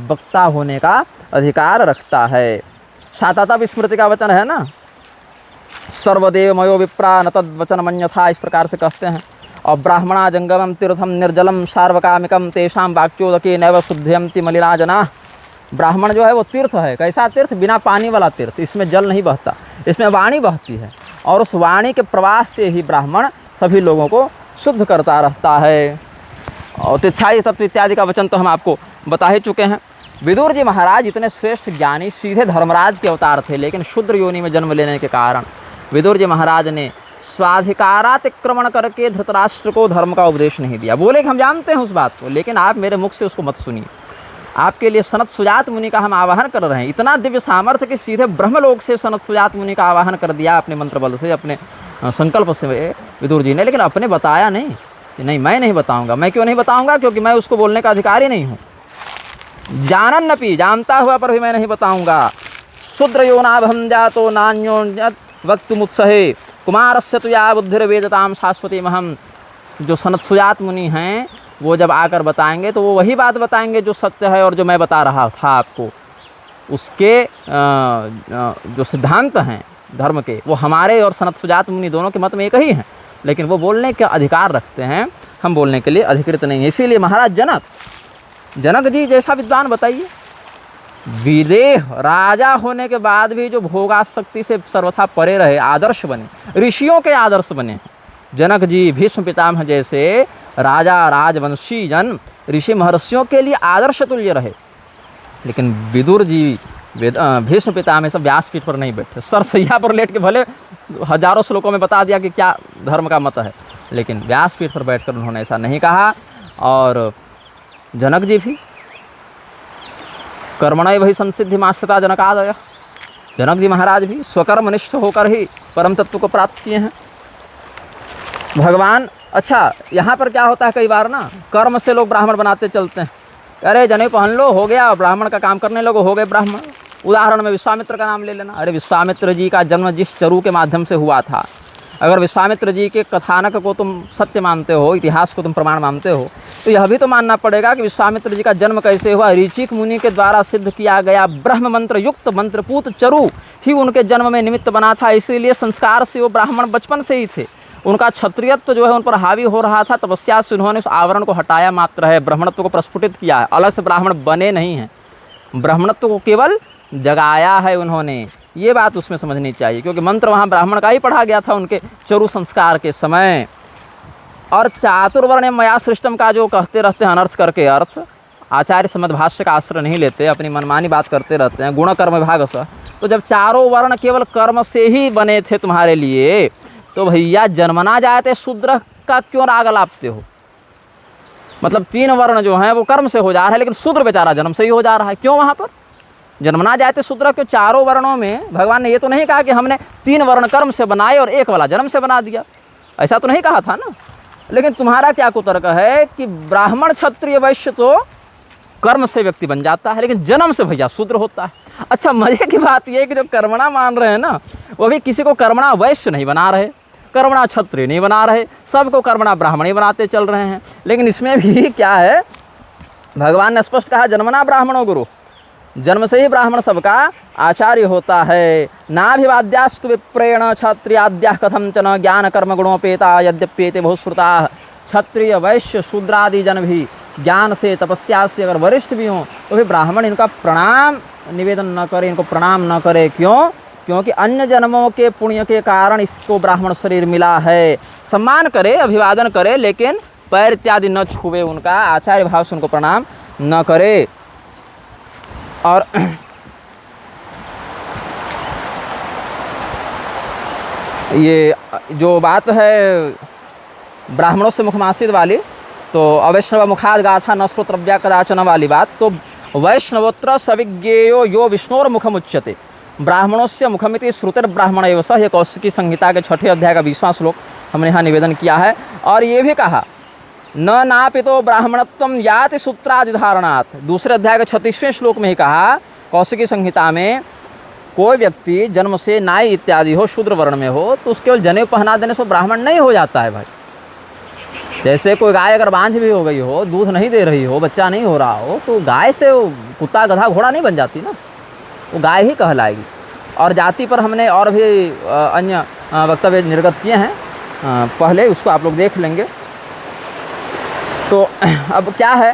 वक्ता होने का अधिकार रखता है। शातातप स्मृति का वचन है ना, सर्वदेव मयो विप्रा न तद वचन मन्यथा, इस प्रकार से कहते हैं। और ब्राह्मणा जंगमम तीर्थम निर्जलम सार्वकामिकम तेषाम वाक्योदके नैव शुद्धयन्ति मलिना जना। ब्राह्मण जो है वो तीर्थ है, कैसा तीर्थ? बिना पानी वाला तीर्थ, इसमें जल नहीं बहता, इसमें वाणी बहती है, और उस वाणी के प्रवास से ही ब्राह्मण सभी लोगों को शुद्ध करता रहता है। और तिथ्यादि तत्व इत्यादि का वचन तो हम आपको बता ही चुके हैं। विदुर जी महाराज इतने श्रेष्ठ ज्ञानी, सीधे धर्मराज के अवतार थे, लेकिन शूद्र योनि में जन्म लेने के कारण विदुर जी महाराज ने स्वाधिकारातिक्रमण करके धृतराष्ट्र को धर्म का उपदेश नहीं दिया। बोले कि हम जानते हैं उस बात को, लेकिन आप मेरे मुख से उसको मत सुनिए। आपके लिए सनत सुजात मुनि का हम आवाहन कर रहे हैं, इतना दिव्य सामर्थ्य कि सीधे ब्रह्मलोक से सनत सुजात मुनि का आवाहन कर दिया अपने मंत्र बल से, अपने संकल्प से विदुर जी ने, लेकिन अपने बताया नहीं कि नहीं मैं नहीं बताऊंगा। मैं क्यों नहीं बताऊंगा? क्योंकि मैं उसको बोलने का अधिकारी नहीं हूँ। जानन नपी, जानता हुआ पर भी मैं नहीं बताऊंगा। शूद्रयो नाभं जातो नान्योन्यत् वक्तुमुत्सहे कुमारस्य तु या बुद्धिर्वेदतां शाश्वती महम। जो सनत सुजात मुनि हैं वो जब आकर बताएंगे तो वो वही बात बताएंगे जो सत्य है और जो मैं बता रहा था आपको। उसके जो सिद्धांत हैं धर्म के वो हमारे और सनत सुजात मुनि दोनों के मत में एक ही हैं, लेकिन वो बोलने का अधिकार रखते हैं, हम बोलने के लिए अधिकृत नहीं है। इसीलिए महाराज जनक जी जैसा विद्वान बताइए, विदेह राजा होने के बाद भी जो भोगासक्ति से सर्वथा परे रहे, आदर्श बने, ऋषियों के आदर्श बने। जनक जी भीष्म पितामह जैसे राजा राजवंशी जन ऋषि महर्षियों के लिए आदर्श तुल्य रहे। लेकिन विदुर जी भीष्म पितामह सब व्यासपीठ पर नहीं बैठे, सरसैया पर लेट के भले हजारों श्लोकों में बता दिया कि क्या धर्म का मत है, लेकिन व्यासपीठ पर बैठकर उन्होंने ऐसा नहीं कहा। और जनक जी भी कर्मणैव वही संसिद्धि मास्ता जनकादय, जनक जी महाराज भी स्वकर्मनिष्ठ होकर ही परम तत्व को प्राप्त किए हैं भगवान। अच्छा, यहाँ पर क्या होता है कई बार ना, कर्म से लोग ब्राह्मण बनाते चलते हैं। अरे जनेऊ पहन लो, हो गया, ब्राह्मण का काम करने लोगो, हो गए ब्राह्मण। उदाहरण में विश्वामित्र का नाम ले लेना। अरे विश्वामित्र जी का जन्म जिस चरु के माध्यम से हुआ था, अगर विश्वामित्र जी के कथानक को तुम सत्य मानते हो, इतिहास को तुम प्रमाण मानते हो, तो यह भी तो मानना पड़ेगा कि विश्वामित्र जी का जन्म कैसे हुआ। ऋचिक मुनि के द्वारा सिद्ध किया गया ब्रह्म मंत्र युक्त मंत्रपूत चरु ही उनके जन्म में निमित्त बना था। इसीलिए संस्कार से वो ब्राह्मण बचपन से ही थे। उनका क्षत्रियत्व जो है उन पर हावी हो रहा था, तपस्या से उन्होंने उस आवरण को हटाया मात्र है, ब्राह्मणत्व को प्रस्फुटित किया है। अलग से ब्राह्मण बने नहीं हैं, ब्राह्मणत्व को केवल जगाया है उन्होंने। ये बात उसमें समझनी चाहिए, क्योंकि मंत्र वहाँ ब्राह्मण का ही पढ़ा गया था उनके चरु संस्कार के समय। और चातुर्वर्ण मया सृष्टम का जो कहते रहते हैं अनर्थ करके अर्थ, आचार्य समद भाष्य का आश्रय नहीं लेते, अपनी मनमानी बात करते रहते हैं, गुण कर्म विभाग से। तो जब चारों वर्ण केवल कर्म से ही बने थे तुम्हारे लिए, तो भैया जन्मना जाते शूद्र का क्यों राग लापते हो। मतलब 3 वर्ण जो हैं वो कर्म से हो जा रहा है, लेकिन शूद्र बेचारा जन्म से ही हो जा रहा है। क्यों वहाँ पर जन्मना जाते शूद्र क्यों? चारों वर्णों में भगवान ने ये तो नहीं कहा कि हमने 3 वर्ण कर्म से बनाए और 1 वाला जन्म से बना दिया, ऐसा तो नहीं कहा था ना। लेकिन तुम्हारा क्या कुतर्क है कि ब्राह्मण क्षत्रिय वैश्य तो कर्म से व्यक्ति बन जाता है, लेकिन जन्म से भैया शूद्र होता है। अच्छा, मजे की बात यह है कि जो कर्मणा मान रहे हैं ना, वो भी किसी को कर्मणा वैश्य नहीं बना रहे, कर्मणा क्षत्रिय नहीं बना रहे, सबको कर्मणा ब्राह्मण ही बनाते चल रहे हैं। लेकिन इसमें भी क्या है, भगवान ने स्पष्ट कहा जन्मना ब्राह्मणो गुरु, जन्म से ही ब्राह्मण सबका आचार्य होता है। नाभिवाद्यास्तु विप्रेण क्षत्रियाद्याः कथंचन ज्ञान कर्म गुणोपेता यद्यप्येते बहुश्रुता। क्षत्रिय वैश्य शूद्रादि जन भी ज्ञान से तपस्या से अगर वरिष्ठ भी हों तो भी ब्राह्मण इनका प्रणाम निवेदन न करे, इनको प्रणाम न करे। क्यों? क्योंकि अन्य जन्मों के पुण्य के कारण इसको ब्राह्मण शरीर मिला है। सम्मान करे, अभिवादन करे, लेकिन पैर इत्यादि न छुए, उनका आचार्य भाव से उनको प्रणाम न करे। और ये जो बात है ब्राह्मणों से मुखमासित वाली, तो अवैष्णव मुखाद गाथा न श्रोत्रव्या कदाचन वाली बात, तो वैष्णवोत्र सविज्ञेयो यो विष्णोर मुखम उच्यते ब्राह्मणों से मुखमिति श्रुतिर्ब्राह्मण एव सह। ये कौशिकी संहिता के 6ठे अध्याय का 20वां श्लोक हमने यहाँ निवेदन किया है। और ये भी कहा न नापितो ब्राह्मणत्वम याति सूत्रादिधारणात्, दूसरे अध्याय के 36वें श्लोक में ही कहा कौशिकी संहिता में, कोई व्यक्ति जन्म से नाई इत्यादि हो, शूद्र वर्ण में हो, तो उसके केवल जनेऊ पहना देने से ब्राह्मण नहीं हो जाता है भाई। जैसे कोई गाय अगर बांझ भी हो गई हो, दूध नहीं दे रही हो, बच्चा नहीं हो रहा हो, तो गाय से वो कुत्ता गधा घोड़ा नहीं बन जाती ना, वो गाय ही कहलाएगी। और जाति पर हमने और भी अन्य वक्तव्य निर्गत किए हैं पहले, उसको आप लोग देख लेंगे। तो अब क्या है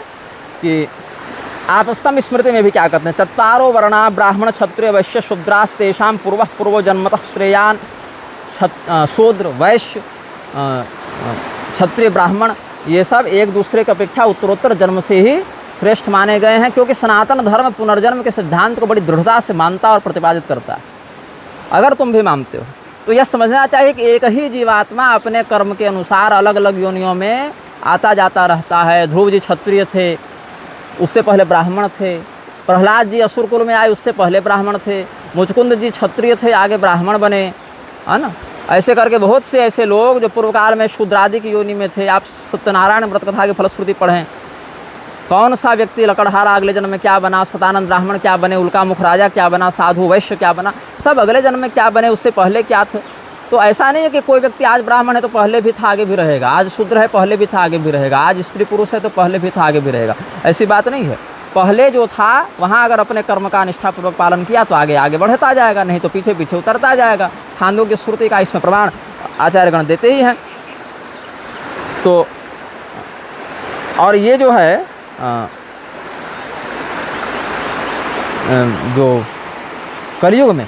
कि आप स्तम स्मृति में भी क्या करते हैं, चत्वारो वर्णा ब्राह्मण क्षत्रिय वैश्य शूद्रास्तेषां पूर्व पूर्व जन्मतः श्रेयान शूद्र वैश्य क्षत्रिय ब्राह्मण, ये सब एक दूसरे की अपेक्षा उत्तरोत्तर जन्म से ही श्रेष्ठ माने गए हैं, क्योंकि सनातन धर्म पुनर्जन्म के सिद्धांत को बड़ी दृढ़ता से मानता और प्रतिपादित करता है। अगर तुम भी मानते हो तो यह समझना चाहिए कि एक ही जीवात्मा अपने कर्म के अनुसार अलग अलग योनियों में आता जाता रहता है। ध्रुव जी क्षत्रिय थे, उससे पहले ब्राह्मण थे। प्रहलाद जी असुर कुल में आए, उससे पहले ब्राह्मण थे। मुचकुंद जी क्षत्रिय थे, आगे ब्राह्मण बने, है ना। ऐसे करके बहुत से ऐसे लोग जो पूर्व काल में शूद्रादि की योनि में थे। आप सत्यनारायण व्रत कथा की फलश्रुति पढ़ें कौन सा व्यक्ति लकड़हारा अगले जन्म में क्या बना, सतानंद ब्राह्मण क्या बने, उल्का मुख राजा क्या बना, साधु वैश्य क्या बना, सब अगले जन्म में क्या बने, उससे पहले क्या थे। तो ऐसा नहीं है कि कोई व्यक्ति आज ब्राह्मण है तो पहले भी था आगे भी रहेगा, आज शूद्र है पहले भी था आगे भी रहेगा, आज स्त्री पुरुष है तो पहले भी था आगे भी रहेगा। ऐसी बात नहीं है। पहले जो था वहाँ अगर अपने कर्म का निष्ठापूर्वक पालन किया तो आगे आगे बढ़ता जाएगा, नहीं तो पीछे पीछे उतरता जाएगा। छांदों की श्रुति का इसमें प्रमाण आचार्यगण देते ही हैं। तो और ये जो है जो कलयुग में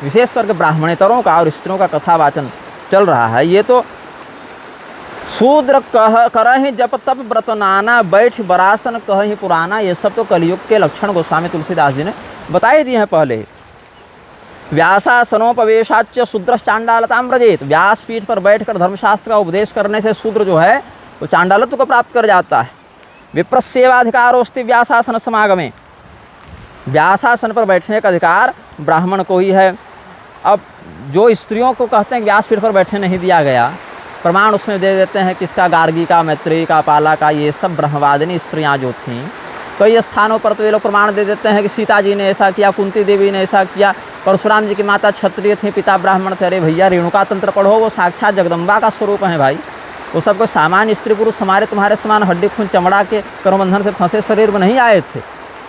विशेष करके ब्राह्मणेतरों का और स्त्रियों का कथावाचन चल रहा है, ये तो शूद्र करहि जप तप व्रत नाना, बैठ बरासन कहि पुराना, ये सब तो कलयुग के लक्षण गोस्वामी तुलसीदास जी ने बता ही दिए हैं पहले ही। व्यासासनोपवेशाच्य शूद्रश्चांडालतां व्रजेत, व्यासपीठ पर बैठकर धर्मशास्त्र का उपदेश करने से शूद्र जो है वो चांडालत्व को प्राप्त कर जाता है। विप्रस्येवाधिकारोस्ति व्यासासन समागमे, व्यासासन पर बैठने का अधिकार ब्राह्मण को ही है। अब जो स्त्रियों को कहते हैं व्यासपीठ पर बैठने नहीं दिया गया, प्रमाण उसमें दे देते हैं किसका, गार्गी का, मैत्रेयी का, पाला का, ये सब ब्रह्मवादिनी स्त्रियां जो थीं। कई स्थानों पर तो ये लोग प्रमाण दे देते हैं कि सीता जी ने ऐसा किया, कुंती देवी ने ऐसा किया, परशुराम जी की माता क्षत्रिय थी, पिता ब्राह्मण थे। अरे भैया रेणुका तंत्र पढ़ो, वो साक्षात जगदम्बा का स्वरूप है भाई। वो सब कोई सामान्य स्त्री पुरुष हमारे तुम्हारे समान हड्डी खून चमड़ा के कर्मबंधन से फंसे शरीर में नहीं आए थे।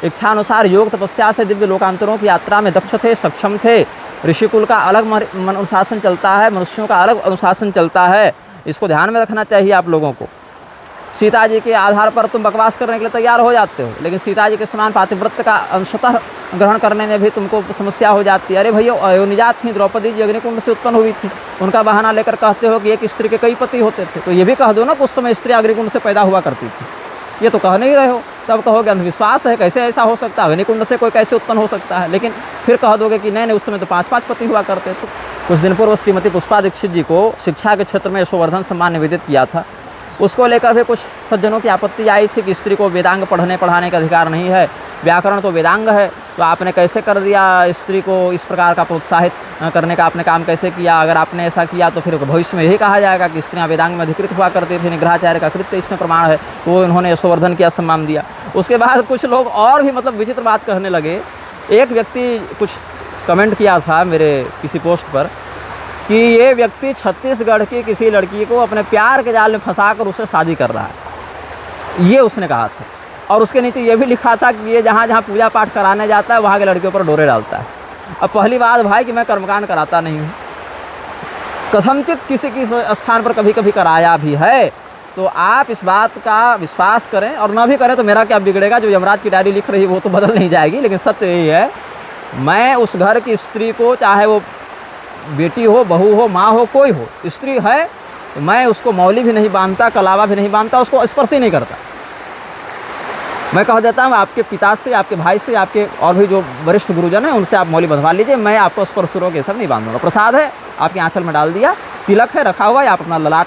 इच्छानुसार योग तपस्या से दिव्य लोकांतरों की यात्रा में दक्ष थे, सक्षम थे। ऋषिकुल का अलग अनुशासन चलता है, मनुष्यों का अलग अनुशासन चलता है। इसको ध्यान में रखना चाहिए आप लोगों को। सीता जी के आधार पर तुम बकवास करने के लिए तैयार हो जाते हो, लेकिन सीता जी के समान पातिव्रत्य का अंशतः ग्रहण करने में भी तुमको समस्या हो जाती है। अरे भैया अयोनिजा थी, द्रौपदी जी अग्निकुंड से उत्पन्न हुई थी, उनका बहाना लेकर कहते हो कि एक स्त्री के कई पति होते थे। तो ये भी कह दो ना कि उस समय स्त्री अग्निकुंड से पैदा हुआ करती थी, ये तो कह नहीं रहे हो। तब कहोगे अंधविश्वास है, कैसे ऐसा हो सकता है, अग्निकुंड से कोई कैसे उत्पन्न हो सकता है। लेकिन फिर कह दोगे कि नहीं उस समय तो 5-5 पति हुआ करते थे। कुछ दिन पूर्व श्रीमती पुष्पा दीक्षित जी को शिक्षा के क्षेत्र में यशोवर्धन सम्मान निवेदित किया था। उसको लेकर भी कुछ सज्जनों की आपत्ति आई थी कि स्त्री को वेदांग पढ़ने पढ़ाने का अधिकार नहीं है, व्याकरण तो वेदांग है, तो आपने कैसे कर दिया स्त्री को इस प्रकार का प्रोत्साहित करने का आपने काम कैसे किया। अगर आपने ऐसा किया तो फिर भविष्य में यही कहा जाएगा कि स्त्रियाँ वेदांग में अधिकृत हुआ करती थी, निग्रहाचार्य का कृत्य इसमें प्रमाण है। तो इन्होंने यशोवर्धन किया, सम्मान दिया। उसके बाद कुछ लोग और भी मतलब विचित्र बात कहने लगे। एक व्यक्ति कुछ कमेंट किया था मेरे किसी पोस्ट पर कि ये व्यक्ति छत्तीसगढ़ की किसी लड़की को अपने प्यार के जाल में फंसाकर उससे शादी कर रहा है, ये उसने कहा था। और उसके नीचे ये भी लिखा था कि ये जहाँ जहाँ पूजा पाठ कराने जाता है वहाँ के लड़कियों पर डोरे डालता है। अब पहली बात भाई कि मैं कर्मकांड कराता नहीं हूँ, कथमचित किसी की स्थान पर कभी कभी कराया भी है, तो आप इस बात का विश्वास करें और ना भी करें तो मेरा क्या बिगड़ेगा। जो यमराज की डायरी लिख रही है वो तो बदल नहीं जाएगी, लेकिन सत्य यही है, मैं उस घर की स्त्री को, चाहे वो बेटी हो, बहू हो, माँ हो, कोई हो, स्त्री है, तो मैं उसको मौली भी नहीं बांधता, कलावा भी नहीं बांधता, उसको स्पर्श ही नहीं करता। मैं कह देता हूँ आपके पिता से, आपके भाई से, आपके और भी जो वरिष्ठ गुरुजन हैं उनसे आप मौली बंधवा लीजिए, मैं आपको स्पर्शपूर्वक ये सब नहीं बांधूंगा। प्रसाद है आपके आंचल में डाल दिया, तिलक है रखा हुआ, आप अपना ललाट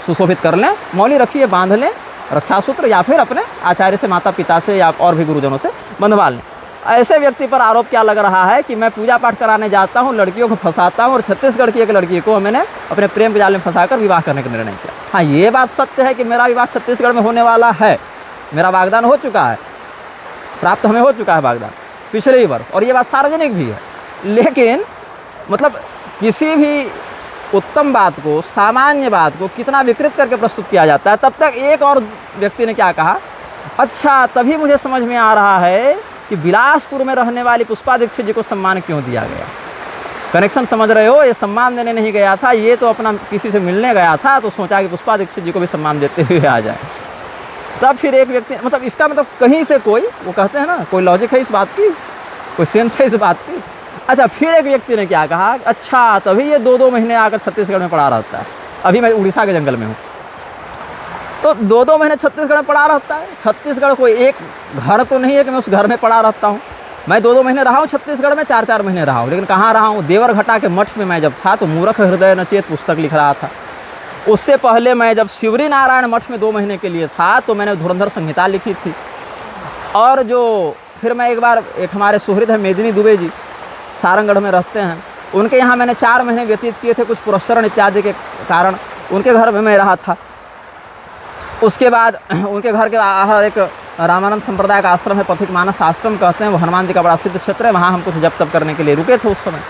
सुशोभित कर लें, मौली रखिए, बांध लें, रक्षासूत्र, या फिर अपने आचार्य से, माता पिता से या और भी गुरुजनों से बंधवा लें। ऐसे व्यक्ति पर आरोप क्या लग रहा है कि मैं पूजा पाठ कराने जाता हूँ, लड़कियों को फंसाता हूँ, और छत्तीसगढ़ की एक लड़की को मैंने अपने प्रेम के जाल में फंसाकर विवाह करने का निर्णय किया। हाँ, ये बात सत्य है कि मेरा विवाह छत्तीसगढ़ में होने वाला है, मेरा वागदान हो चुका है, प्राप्त हमें हो चुका है वागदान पिछले ही वर्ष, और ये बात सार्वजनिक भी है। लेकिन मतलब किसी भी उत्तम बात को, सामान्य बात को कितना विकृत करके प्रस्तुत किया जाता है। तब तक एक और व्यक्ति ने क्या कहा, अच्छा तभी मुझे समझ में आ रहा है कि बिलासपुर में रहने वाली पुष्पा दीक्षित जी को सम्मान क्यों दिया गया। कनेक्शन समझ रहे हो, ये सम्मान देने नहीं गया था, ये तो अपना किसी से मिलने गया था, तो सोचा कि पुष्पा दीक्षित जी को भी सम्मान देते हुए आ जाए। तब फिर एक व्यक्ति, मतलब इसका मतलब कहीं से कोई, वो कहते हैं ना, कोई लॉजिक है इस बात की, कोई सेंस है इस बात की। अच्छा, फिर एक व्यक्ति ने क्या कहा, अच्छा तभी ये 2-2 महीने आकर छत्तीसगढ़ में पड़ा रहता है। अभी मैं उड़ीसा के जंगल में हूँ, तो 2-2 महीने छत्तीसगढ़ में पड़ा रहता है। छत्तीसगढ़ कोई एक घर तो नहीं है कि मैं उस घर में पड़ा रहता हूँ। मैं 2-2 महीने रहा हूँ छत्तीसगढ़ में, 4-4 महीने रहा हूँ, लेकिन कहाँ रहा हूँ, देवरघटा के मठ में मैं जब था तो मूर्ख हृदय नचेत पुस्तक लिख रहा था। उससे पहले मैं जब शिवरी नारायण मठ में 2 महीने के लिए था तो मैंने धुरंधर संहिता लिखी थी। और जो फिर मैं एक बार, एक हमारे सुहृद है मेदिनी दुबे जी, सारंगढ़ में रहते हैं, उनके यहाँ मैंने 4 महीने व्यतीत किए थे, कुछ पुरस्करण इत्यादि के कारण उनके घर में मैं रहा था। उसके बाद उनके घर के एक रामानंद संप्रदाय का आश्रम है, पथिक मानस आश्रम कहते हैं, वो हनुमान जी का बड़ा सिद्ध क्षेत्र है। वहाँ हम कुछ जप तप करने के लिए रुके थे उस समय।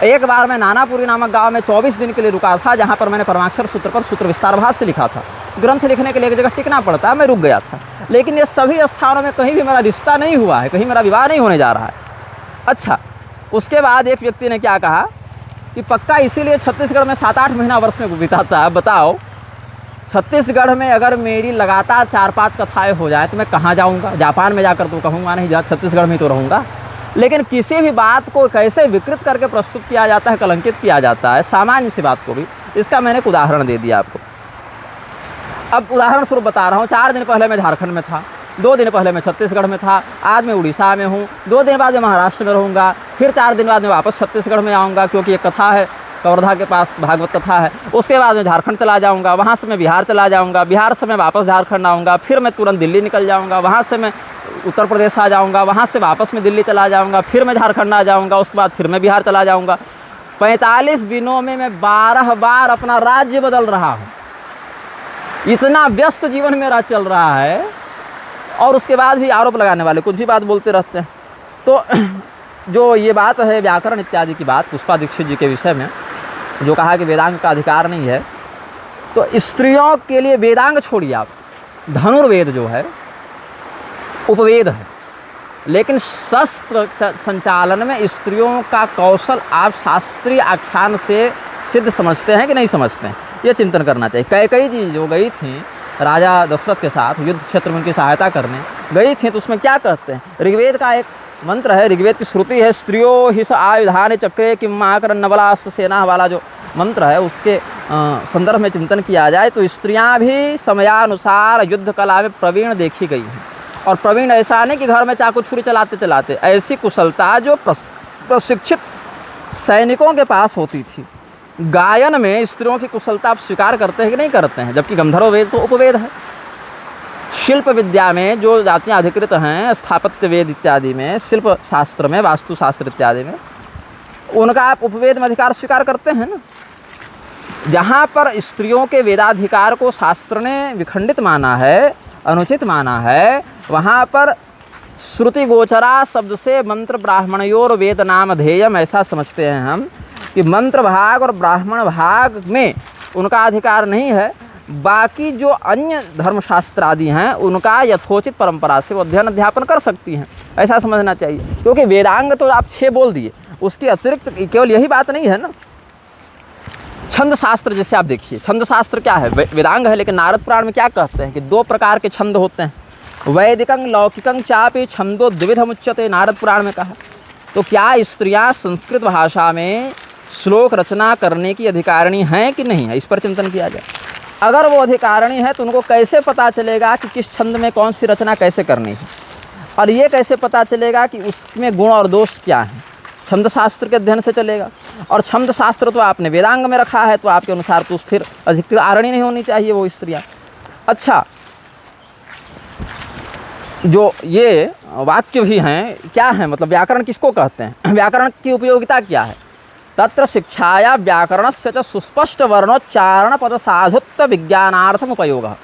एक बार मैं नानापुरी नामक गांव में 24 दिन के लिए रुका था, जहाँ पर मैंने परमाक्षर सूत्र पर सूत्र विस्तार भाष्य लिखा था। ग्रंथ लिखने के लिए एक जगह टिकना पड़ता है, मैं रुक गया था। लेकिन ये सभी स्थानों में कहीं भी मेरा रिश्ता नहीं हुआ है, कहीं मेरा विवाह नहीं होने जा रहा है। अच्छा, उसके बाद एक व्यक्ति ने क्या कहा कि पक्का इसीलिए छत्तीसगढ़ में 7-8 महीना वर्ष में बिताता है। बताओ, छत्तीसगढ़ में अगर मेरी लगातार 4-5 कथाएँ हो जाए तो मैं कहाँ जाऊँगा? जापान में जाकर तो कहूँगा नहीं, जहाँ छत्तीसगढ़ में ही तो रहूँगा। लेकिन किसी भी बात को कैसे विकृत करके प्रस्तुत किया जाता है, कलंकित किया जाता है, सामान्य सी बात को भी, इसका मैंने एक उदाहरण दे दिया आपको। अब उदाहरण स्वरूप बता रहा हूँ। 4 दिन पहले मैं झारखंड में था, 2 दिन पहले मैं छत्तीसगढ़ में था, आज मैं उड़ीसा में हूँ, 2 दिन बाद मैं महाराष्ट्र में रहूँगा, फिर 4 दिन बाद मैं वापस छत्तीसगढ़ में आऊँगा, क्योंकि एक कथा है कवर्धा के पास, भागवत कथा है। उसके बाद मैं झारखंड चला जाऊँगा, वहाँ से मैं बिहार चला जाऊँगा, बिहार से मैं वापस झारखंड आऊँगा, फिर मैं तुरंत दिल्ली निकल जाऊँगा, वहाँ से मैं उत्तर प्रदेश आ जाऊँगा, वहाँ से वापस मैं दिल्ली चला जाऊँगा, फिर मैं झारखंड आ जाऊँगा, उसके बाद फिर मैं बिहार चला जाऊँगा। 45 दिनों में मैं 12 बार अपना राज्य बदल रहा हूँ। इतना व्यस्त जीवन मेरा चल रहा है, और उसके बाद भी आरोप लगाने वाले कुछ भी बात बोलते रहते हैं। तो जो ये बात है व्याकरण इत्यादि की बात, पुष्पा दीक्षित जी के विषय में जो कहा कि वेदांग का अधिकार नहीं है, तो स्त्रियों के लिए वेदांग छोड़िए आप, धनुर्वेद जो है उपवेद है, लेकिन शस्त्र संचालन में स्त्रियों का कौशल आप शास्त्रीय आख्यान से सिद्ध समझते हैं कि नहीं समझते हैं, ये चिंतन करना चाहिए। कई जी जो गई थी राजा दशरथ के साथ युद्ध क्षेत्र में उनकी सहायता करने गई थी, तो उसमें क्या कहते हैं? ऋग्वेद का एक मंत्र है, ऋग्वेद की श्रुति है, स्त्रियो हिस आयुधान चक्रे किम आकर नवलास सेना वाला जो मंत्र है, उसके संदर्भ में चिंतन किया जाए तो स्त्रियां भी समयानुसार युद्ध कला में प्रवीण देखी गई हैं। और प्रवीण ऐसा नहीं कि घर में चाकू छुरी चलाते चलाते, ऐसी कुशलता जो प्रशिक्षित सैनिकों के पास होती थी। गायन में स्त्रियों की कुशलता आप स्वीकार करते हैं कि नहीं करते हैं? जबकि गंधर्व वेद तो उपवेद है। शिल्प विद्या में जो जातियाँ अधिकृत हैं, स्थापत्य वेद इत्यादि में, शिल्प शास्त्र में, वास्तु शास्त्र इत्यादि में, उनका आप उपवेद में अधिकार स्वीकार करते हैं ना। जहाँ पर स्त्रियों के वेदाधिकार को शास्त्र ने विखंडित माना है, अनुचित माना है, वहाँ पर श्रुति गोचरा शब्द से मंत्र ब्राह्मणयोर वेद नाम ध्येयम, ऐसा समझते हैं हम कि मंत्र भाग और ब्राह्मण भाग में उनका अधिकार नहीं है। बाकी जो अन्य धर्मशास्त्र आदि हैं उनका यथोचित परंपरा से वो अध्ययन अध्यापन कर सकती हैं, ऐसा समझना चाहिए। क्योंकि वेदांग तो आप 6 बोल दिए, उसके अतिरिक्त केवल यही बात नहीं है ना। छंद शास्त्र जैसे आप देखिए, छंद शास्त्र क्या है? वेदांग है, लेकिन नारद पुराण में क्या कहते हैं कि 2 प्रकार के छंद होते हैं, वैदिकं लौकिकं चापि छंदो द्विविधमुच्यते, नारद पुराण में कहा। तो क्या स्त्रियां संस्कृत भाषा में श्लोक रचना करने की अधिकारिणी हैं कि नहीं है, इस पर चिंतन किया जाए। अगर वो अधिकारिणी है तो उनको कैसे पता चलेगा कि किस छंद में कौन सी रचना कैसे करनी है, और ये कैसे पता चलेगा कि उसमें गुण और दोष क्या हैं? छंद शास्त्र के अध्ययन से चलेगा। और छंद शास्त्र तो आपने वेदांग में रखा है, तो आपके अनुसार तो फिर अधिकारिणी नहीं होनी चाहिए वो स्त्रियाँ। अच्छा, जो ये वाक्य भी हैं क्या है, मतलब व्याकरण किसको कहते हैं, व्याकरण की उपयोगिता क्या है? तत्र शिक्षाया व्याकरणस्य च सुस्पष्ट वर्णोच्चारण पद साधुत्व विज्ञानार्थम उपयोगः।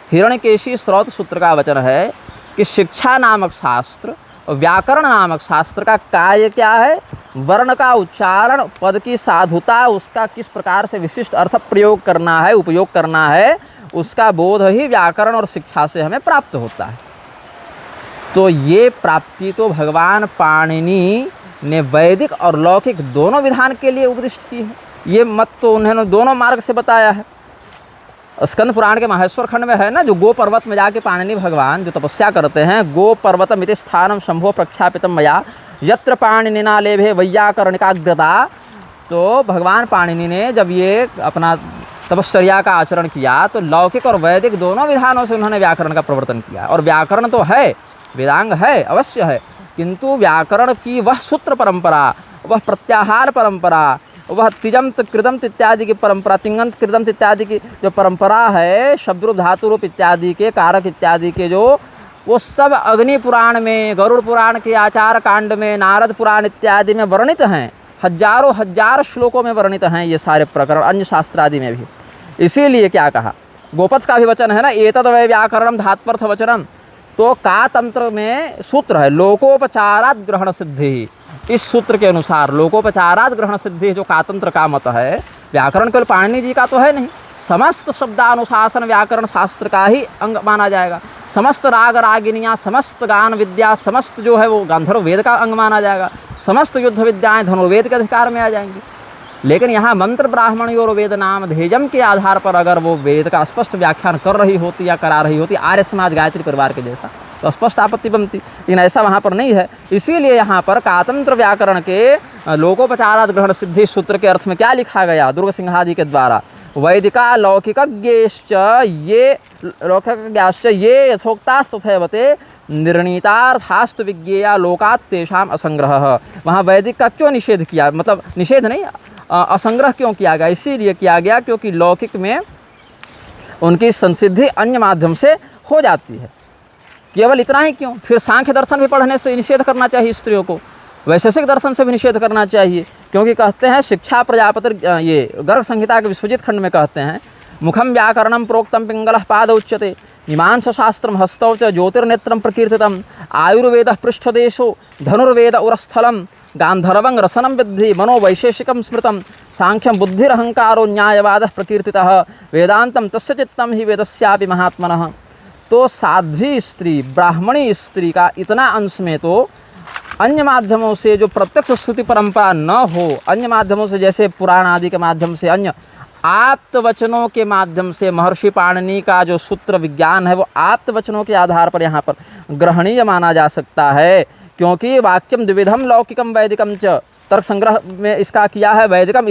हिरण्यकेशी श्रौत सूत्र का वचन है कि शिक्षा नामक शास्त्र और व्याकरण नामक शास्त्र का कार्य क्या है? वर्ण का उच्चारण, पद की साधुता, उसका किस प्रकार से विशिष्ट अर्थ प्रयोग करना है, उपयोग करना है, उसका बोध ही व्याकरण और शिक्षा से हमें प्राप्त होता है। तो ये प्राप्ति तो भगवान पाणिनि ने वैदिक और लौकिक दोनों विधान के लिए उपदिष्ट की है। ये मत तो उन्होंने दोनों मार्ग से बताया है। स्कंद पुराण के माहेश्वर खंड में है ना, जो गो पर्वत में जाके पाणिनि भगवान जो तपस्या करते हैं, गो पर्वतम इति स्थानम शंभो प्रख्यापितम मया यत्र पाणिनिना लेभे वैयाकरणिकाग्रता। तो भगवान पाणिनि ने जब ये अपना तपश्चर्या का आचरण किया तो लौकिक और वैदिक दोनों विधानों से उन्होंने व्याकरण का प्रवर्तन किया। और व्याकरण तो है, वेदांग है, अवश्य है, किंतु व्याकरण की वह सूत्र परंपरा, वह प्रत्याहार परंपरा, वह तिजंत कृदंत इत्यादि की परंपरा, तिंगंत कृदंत इत्यादि की जो परंपरा है, शब्दरूप धातुरूप इत्यादि के, कारक इत्यादि के, जो वो सब अग्नि पुराण में, गरुड़ पुराण के आचार कांड में, नारद पुराण इत्यादि में वर्णित हैं। हजारों हजार श्लोकों में वर्णित हैं ये सारे प्रकरण, अन्य शास्त्र आदि में भी। इसीलिए क्या कहा, गोपथ का भी वचन है ना, एतद वै व्याकरणम धात्वर्थ वचनम, तो का तंत्र में सूत्र है लोकोपचारात ग्रहण सिद्धि। इस सूत्र के अनुसार लोकोपचारात ग्रहण सिद्धि जो कातंत्र का मत है, व्याकरण केवल पाणिनि जी का तो है नहीं, समस्त शब्दानुशासन व्याकरण शास्त्र का ही अंग माना जाएगा। समस्त राग रागिनियाँ, समस्त गान विद्या, समस्त जो है वो गांधर्व वेद का अंग माना जाएगा। समस्त युद्ध विद्याएं धनुर्वेद के अधिकार में आ जाएंगी। लेकिन यहाँ मंत्र ब्राह्मणी और वेद नाम धेजम के आधार पर अगर वो वेद का स्पष्ट व्याख्यान कर रही होती या करा रही होती आर्य समाज गायत्री परिवार के जैसा, तो स्पष्ट आपत्ति बनती, लेकिन ऐसा वहाँ पर नहीं है। इसीलिए यहाँ पर कातंत्र व्याकरण के लोकोपचारात ग्रहण सिद्धि सूत्र के अर्थ में क्या लिखा गया दुर्ग सिंहादि के द्वारा, वैदिका लौकिकज्ञश्च ये यथोक्तास्तथैवते निर्णीतार्थास्तु विज्ञेया लोकात् तेषाम असंग्रह। वहाँ वैदिक का क्यों निषेध किया, मतलब निषेध नहीं, असंग्रह क्यों किया गया, इसीलिए किया गया क्योंकि लौकिक में उनकी संसिद्धि अन्य माध्यम से हो जाती है। केवल इतना ही क्यों, फिर सांख्य दर्शन भी पढ़ने से निषेध करना चाहिए स्त्रियों को, वैशेषिक दर्शन से भी निषेध करना चाहिए, क्योंकि कहते हैं शिक्षा प्रजापति, ये गर्ग संहिता के विश्वजित खंड में कहते हैं मुखम व्याकरणम प्रोक्तम पिंगलः पाद उच्यते मीमांस शास्त्रम हस्तौ च ज्योतिर्नेत्रम प्रकीर्तितम आयुर्वेद पृष्ठदेशो धनुर्वेद उरस्थलम गांधर्वं रसनम विद्धि मनोवैशेषिकम स्मृतम सांख्यम बुद्धिरहंकारो न्यायवाद प्रकीर्तितः वेदांतम तस्य चित्तम ही वेदस्यापि महात्मनः। तो साध्वी स्त्री ब्राह्मणी स्त्री का इतना अंश में तो अन्य माध्यमों से जो प्रत्यक्ष श्रुति परंपरा न हो, अन्य माध्यमों से जैसे पुराण आदि के माध्यम से, अन्य आप्त वचनों के माध्यम से महर्षि पाणिनि का जो सूत्र विज्ञान है वो आप्त वचनों के आधार पर यहाँ पर ग्रहणीय माना जा सकता है। क्योंकि वाक्यम द्विविधम लौकिकम वैदिकम च, तर्क संग्रह में इसका किया है वैदिकम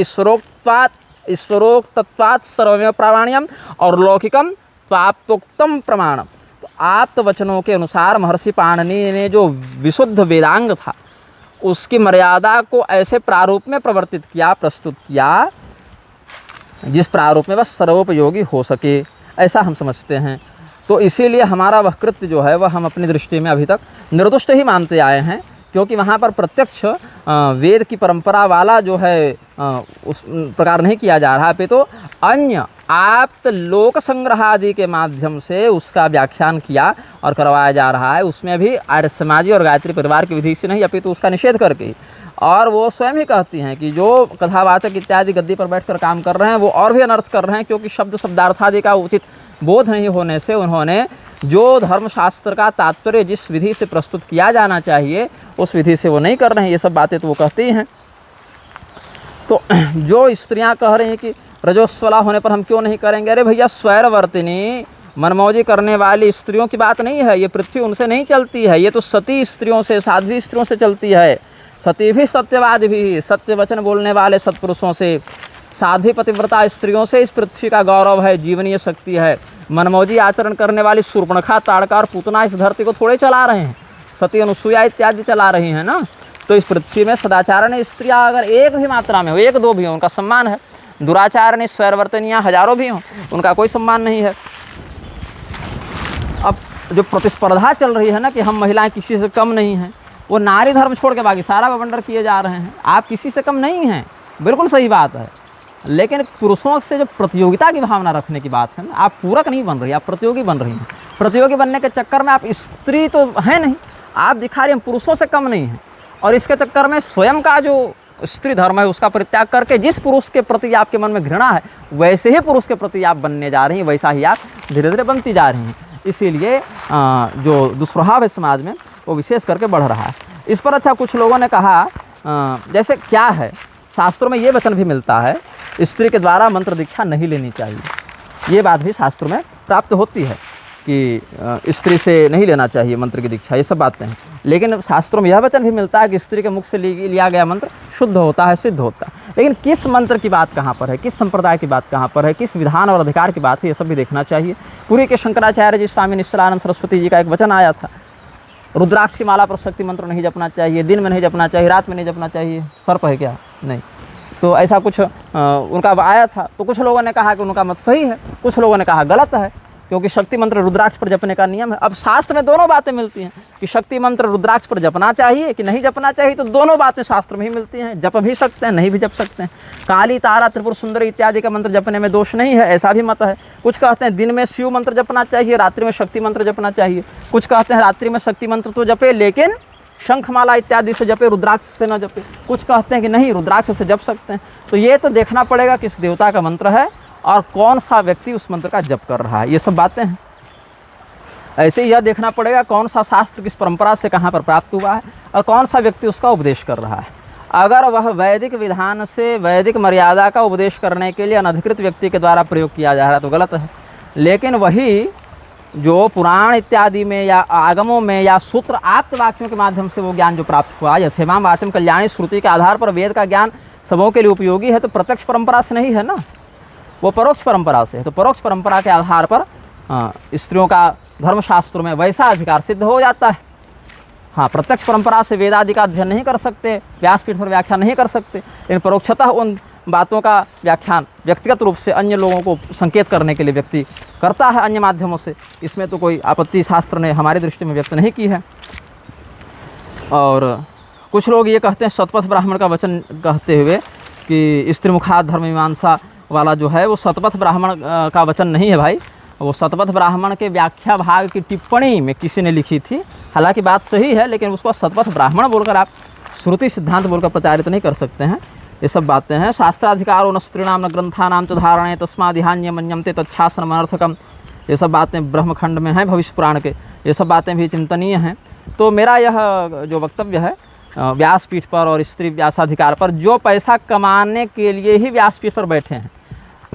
ईश्वरोक्तत्वात् सर्वमेव प्रामाण्यम और लौकिकम त्वाप्तोक्तम प्रमाणम। तो आप्त वचनों के अनुसार महर्षि पाणिनि ने जो विशुद्ध वेदांग था उसकी मर्यादा को ऐसे प्रारूप में प्रवर्तित किया, प्रस्तुत किया जिस प्रारूप में वह सर्वोपयोगी हो सके, ऐसा हम समझते हैं। तो इसीलिए हमारा वह कृत्य जो है वह हम अपनी दृष्टि में अभी तक निर्दुष्ट ही मानते आए हैं, क्योंकि वहाँ पर प्रत्यक्ष वेद की परंपरा वाला जो है उस प्रकार नहीं किया जा रहा है, तो अन्य आप्त लोक संग्रह आदि के माध्यम से उसका व्याख्यान किया और करवाया जा रहा है। उसमें भी आर्य समाजी और गायत्री परिवार की विधि से नहीं, अपितु उसका निषेध करके। और वो स्वयं ही कहती हैं कि जो कथावाचक इत्यादि गद्दी पर बैठकर काम कर रहे हैं वो और भी अनर्थ कर रहे हैं, क्योंकि शब्द शब्दार्थादि का उचित बोध नहीं होने से उन्होंने जो धर्मशास्त्र का तात्पर्य जिस विधि से प्रस्तुत किया जाना चाहिए उस विधि से वो नहीं कर रहे हैं। ये सब बातें तो वो कहती हैं। तो जो स्त्रियां कह रही हैं कि रजोस्वला होने पर हम क्यों नहीं करेंगे, अरे भैया स्वैरवर्तिनी मनमौजी करने वाली स्त्रियों की बात नहीं है, ये पृथ्वी उनसे नहीं चलती है, ये तो सती स्त्रियों से, साध्वी स्त्रियों से चलती है। सती भी सत्यवादी भी, सत्य वचन बोलने वाले सत्पुरुषों से, साध्वी पतिव्रता स्त्रियों से इस पृथ्वी का गौरव है, जीवनीय शक्ति है। मनमौजी आचरण करने वाली शूर्पणखा, ताड़का और पूतना इस धरती को थोड़े चला रहे हैं, सती अनुसुईया इत्यादि चला रही हैं ना। तो इस पृथ्वी में सदाचारण स्त्रियाँ अगर एक भी मात्रा में हो, एक दो भी हो, उनका सम्मान है। दुराचारण स्वैरवर्तनियाँ हजारों भी हों, उनका कोई सम्मान नहीं है। अब जो प्रतिस्पर्धा चल रही है ना कि हम महिलाएं किसी से कम नहीं हैं, वो नारी धर्म छोड़ के बाकी सारा बवंडर किए जा रहे हैं। आप किसी से कम नहीं हैं, बिल्कुल सही बात है, लेकिन पुरुषों से जो प्रतियोगिता की भावना रखने की बात है ना, आप पूरक नहीं बन रही, आप प्रतियोगी बन रही हैं। प्रतियोगी बनने के चक्कर में आप स्त्री तो है नहीं, आप दिखा रही हैं पुरुषों से कम नहीं हैं, और इसके चक्कर में स्वयं का जो स्त्री धर्म है उसका परित्याग करके जिस पुरुष के प्रति आपके मन में घृणा है वैसे ही पुरुष के प्रति आप बनने जा रही हैं, वैसा ही आप धीरे धीरे बनती जा रही हैं। इसीलिए जो दुष्प्रभाव है समाज में वो विशेष करके बढ़ रहा है। इस पर अच्छा कुछ लोगों ने कहा जैसे क्या है, शास्त्रों में ये वचन भी मिलता है स्त्री के द्वारा मंत्र दीक्षा नहीं लेनी चाहिए, ये बात भी शास्त्रों में प्राप्त होती है कि स्त्री से नहीं लेना चाहिए मंत्र की दीक्षा, ये सब बातें हैं। लेकिन शास्त्रों में यह वचन भी मिलता है कि स्त्री के मुख से लिया गया मंत्र शुद्ध होता है, सिद्ध होता है। लेकिन किस मंत्र की बात कहाँ पर है, किस संप्रदाय की बात कहाँ पर है, किस विधान और अधिकार की बात है, ये सब भी देखना चाहिए। पूरी के शंकराचार्य जी स्वामी निश्चलानंद सरस्वती जी का एक वचन आया था, रुद्राक्ष की माला पर शक्ति मंत्र नहीं जपना चाहिए, दिन में नहीं जपना चाहिए, रात में नहीं जपना चाहिए, सर्प है क्या, नहीं। तो ऐसा कुछ उनका आया था। तो कुछ लोगों ने कहा कि उनका मत सही है, कुछ लोगों ने कहा गलत है। क्योंकि शक्ति मंत्र रुद्राक्ष पर जपने का नियम है। अब शास्त्र में दोनों बातें मिलती हैं कि शक्ति मंत्र रुद्राक्ष पर जपना चाहिए कि नहीं जपना चाहिए, तो दोनों बातें शास्त्र में ही मिलती हैं। जप भी सकते हैं, नहीं भी जप सकते हैं। काली, तारा, त्रिपुर सुंदरी इत्यादि का मंत्र जपने में दोष नहीं है, ऐसा भी मत है। कुछ कहते हैं दिन में शिव मंत्र जपना चाहिए, रात्रि में शक्ति मंत्र जपना चाहिए। कुछ कहते हैं रात्रि में शक्ति मंत्र तो जपे लेकिन शंखमाला इत्यादि से जपे, रुद्राक्ष से न जपे। कुछ कहते हैं कि नहीं, रुद्राक्ष से जप सकते हैं। तो ये तो देखना पड़ेगा किस देवता का मंत्र है और कौन सा व्यक्ति उस मंत्र का जप कर रहा है, ये सब बातें हैं। ऐसे ही यह देखना पड़ेगा कौन सा शास्त्र किस परंपरा से कहाँ पर प्राप्त हुआ है और कौन सा व्यक्ति उसका उपदेश कर रहा है। अगर वह वैदिक विधान से वैदिक मर्यादा का उपदेश करने के लिए अनधिकृत व्यक्ति के द्वारा प्रयोग किया जा रहा है तो गलत है। लेकिन वही जो पुराण इत्यादि में या आगमों में या सूत्र आप्त वाक्यों के माध्यम से वो ज्ञान जो प्राप्त हुआ, यथेमाम वाचम कल्याणी श्रुति के आधार पर वेद का ज्ञान सबों के लिए उपयोगी है, तो प्रत्यक्ष परंपरा से नहीं है ना, वो परोक्ष परंपरा से है। तो परोक्ष परंपरा के आधार पर स्त्रियों का धर्मशास्त्रों में वैसा अधिकार सिद्ध हो जाता है। हाँ, प्रत्यक्ष परंपरा से वेदादि का अध्ययन नहीं कर सकते, व्यासपीठ पर व्याख्यान नहीं कर सकते, लेकिन परोक्षतः उन बातों का व्याख्यान व्यक्तिगत रूप से अन्य लोगों को संकेत करने के लिए व्यक्ति करता है अन्य माध्यमों से। इसमें तो कोई आपत्ति शास्त्र ने हमारी दृष्टि में व्यक्त नहीं की है। और कुछ लोग ये कहते हैं शतपथ ब्राह्मण का वचन कहते हुए कि स्त्रीमुखात धर्म मीमांसा वाला जो है वो शतपथ ब्राह्मण का वचन नहीं है भाई, वो शतपथ ब्राह्मण के व्याख्या भाग की टिप्पणी में किसी ने लिखी थी। हालांकि बात सही है, लेकिन उसको शतपथ ब्राह्मण बोलकर आप श्रुति सिद्धांत बोलकर प्रचारित नहीं कर सकते हैं। ये सब बातें हैं। शास्त्राधिकारो न स्त्रीणाम न ग्रंथानाम च धारणे तस्मादिहान्य मन्यमते तच्छासनम अनर्थकम, ये सब बातें ब्रह्मखंड में हैं भविष्य पुराण के, ये सब बातें भी चिंतनीय हैं। तो मेरा यह जो वक्तव्य है व्यासपीठ पर और स्त्री व्यासाधिकार पर, जो पैसा कमाने के लिए ही व्यासपीठ पर बैठे हैं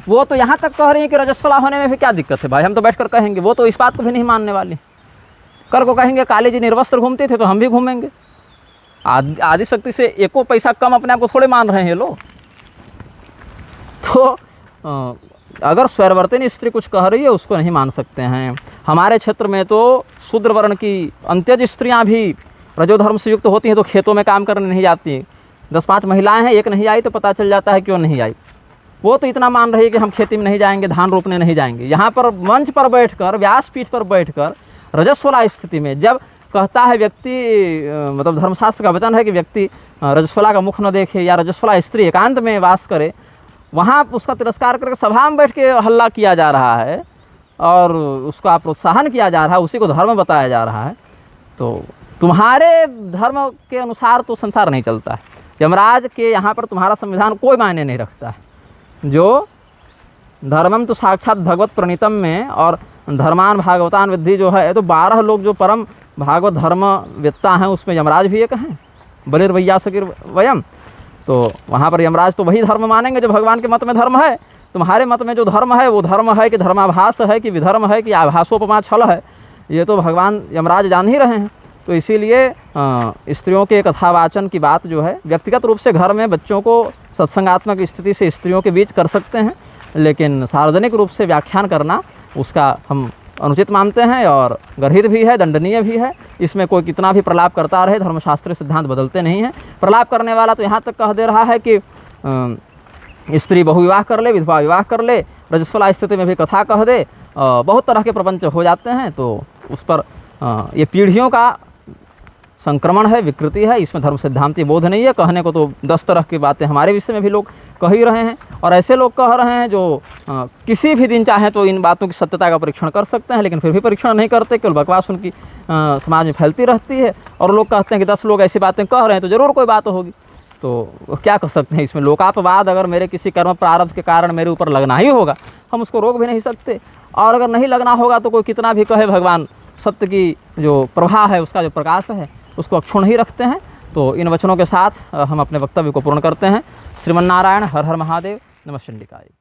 वो तो यहाँ तक कह रही है कि रजस्वला होने में भी क्या दिक्कत है भाई, हम तो बैठकर कहेंगे। वो तो इस बात को भी नहीं मानने वाली। कल को कहेंगे काली जी निर्वस्त्र घूमते थे तो हम भी घूमेंगे। आदिशक्ति से एको पैसा कम अपने आप को थोड़े मान रहे हैं ये लोग। तो अगर स्वैरवर्तिनी स्त्री कुछ कह रही है उसको नहीं मान सकते हैं। हमारे क्षेत्र में तो शूद्र वर्ण की अंत्यज स्त्रियां भी रजोधर्म से युक्त होती हैं तो खेतों में काम करने नहीं जाती। 10-5 महिलाएं हैं, एक नहीं आई तो पता चल जाता है क्यों नहीं आई। वो तो इतना मान रही है कि हम खेती में नहीं जाएंगे, धान रोपने नहीं जाएंगे। यहाँ पर मंच पर बैठकर, व्यासपीठ पर बैठकर रजस्वला स्थिति में जब कहता है व्यक्ति, मतलब धर्मशास्त्र का वचन है कि व्यक्ति रजस्वला का मुख न देखे या रजस्वला स्त्री एकांत में वास करे, वहाँ उसका तिरस्कार करके सभा में बैठ के हल्ला किया जा रहा है और उसका प्रोत्साहन किया जा रहा है, उसी को धर्म बताया जा रहा है। तो तुम्हारे धर्म के अनुसार तो संसार नहीं चलता है। यमराज के यहाँ पर तुम्हारा संविधान कोई मायने नहीं रखता है। जो धर्मम तो साक्षात भगवत प्रणीतम में और धर्मान भागवतान विद्धि जो है, तो 12 लोग जो परम भागवत धर्म वेत्ता हैं उसमें यमराज भी एक हैं, बलिर्वैया सकीर वयम। तो वहाँ पर यमराज तो वही धर्म मानेंगे जो भगवान के मत में धर्म है। तुम्हारे मत में जो धर्म है वो धर्म है कि धर्माभास है कि विधर्म है कि आभासोपमा छल है, ये तो भगवान यमराज जान ही रहे हैं। तो इसीलिए स्त्रियों के कथावाचन की बात जो है व्यक्तिगत रूप से घर में बच्चों को सत्संगात्मक स्थिति से स्त्रियों के बीच कर सकते हैं, लेकिन सार्वजनिक रूप से व्याख्यान करना उसका हम अनुचित मानते हैं और गर्हित भी है, दंडनीय भी है। इसमें कोई कितना भी प्रलाप करता रहे, धर्मशास्त्र सिद्धांत बदलते नहीं हैं। प्रलाप करने वाला तो यहाँ तक कह दे रहा है कि स्त्री बहुविवाह कर ले, विधवा विवाह कर ले, रजस्वला स्थिति में भी कथा कह दे, बहुत तरह के प्रपंच हो जाते हैं। तो उस पर ये पीढ़ियों का संक्रमण है, विकृति है, इसमें धर्म सिद्धांती बोध नहीं है। कहने को तो 10 तरह की बातें हमारे विषय में भी लोग कह ही रहे हैं, और ऐसे लोग कह रहे हैं जो किसी भी दिन चाहें तो इन बातों की सत्यता का परीक्षण कर सकते हैं, लेकिन फिर भी परीक्षण नहीं करते, केवल बकवास उनकी समाज में फैलती रहती है। और लोग कहते हैं कि 10 लोग ऐसी बातें कह रहे हैं तो ज़रूर कोई बात होगी। तो क्या कर सकते हैं इसमें? लोकापवाद अगर मेरे किसी कर्म प्रारब्ध के कारण मेरे ऊपर लगना ही होगा, हम उसको रोक भी नहीं सकते। और अगर नहीं लगना होगा तो कोई कितना भी कहे, भगवान सत्य की जो प्रभा है, उसका जो प्रकाश है, उसको अक्षुण्ण ही रखते हैं। तो इन वचनों के साथ हम अपने वक्तव्य को पूर्ण करते हैं। श्रीमन्नारायण हर हर महादेव। नमः शिवाय।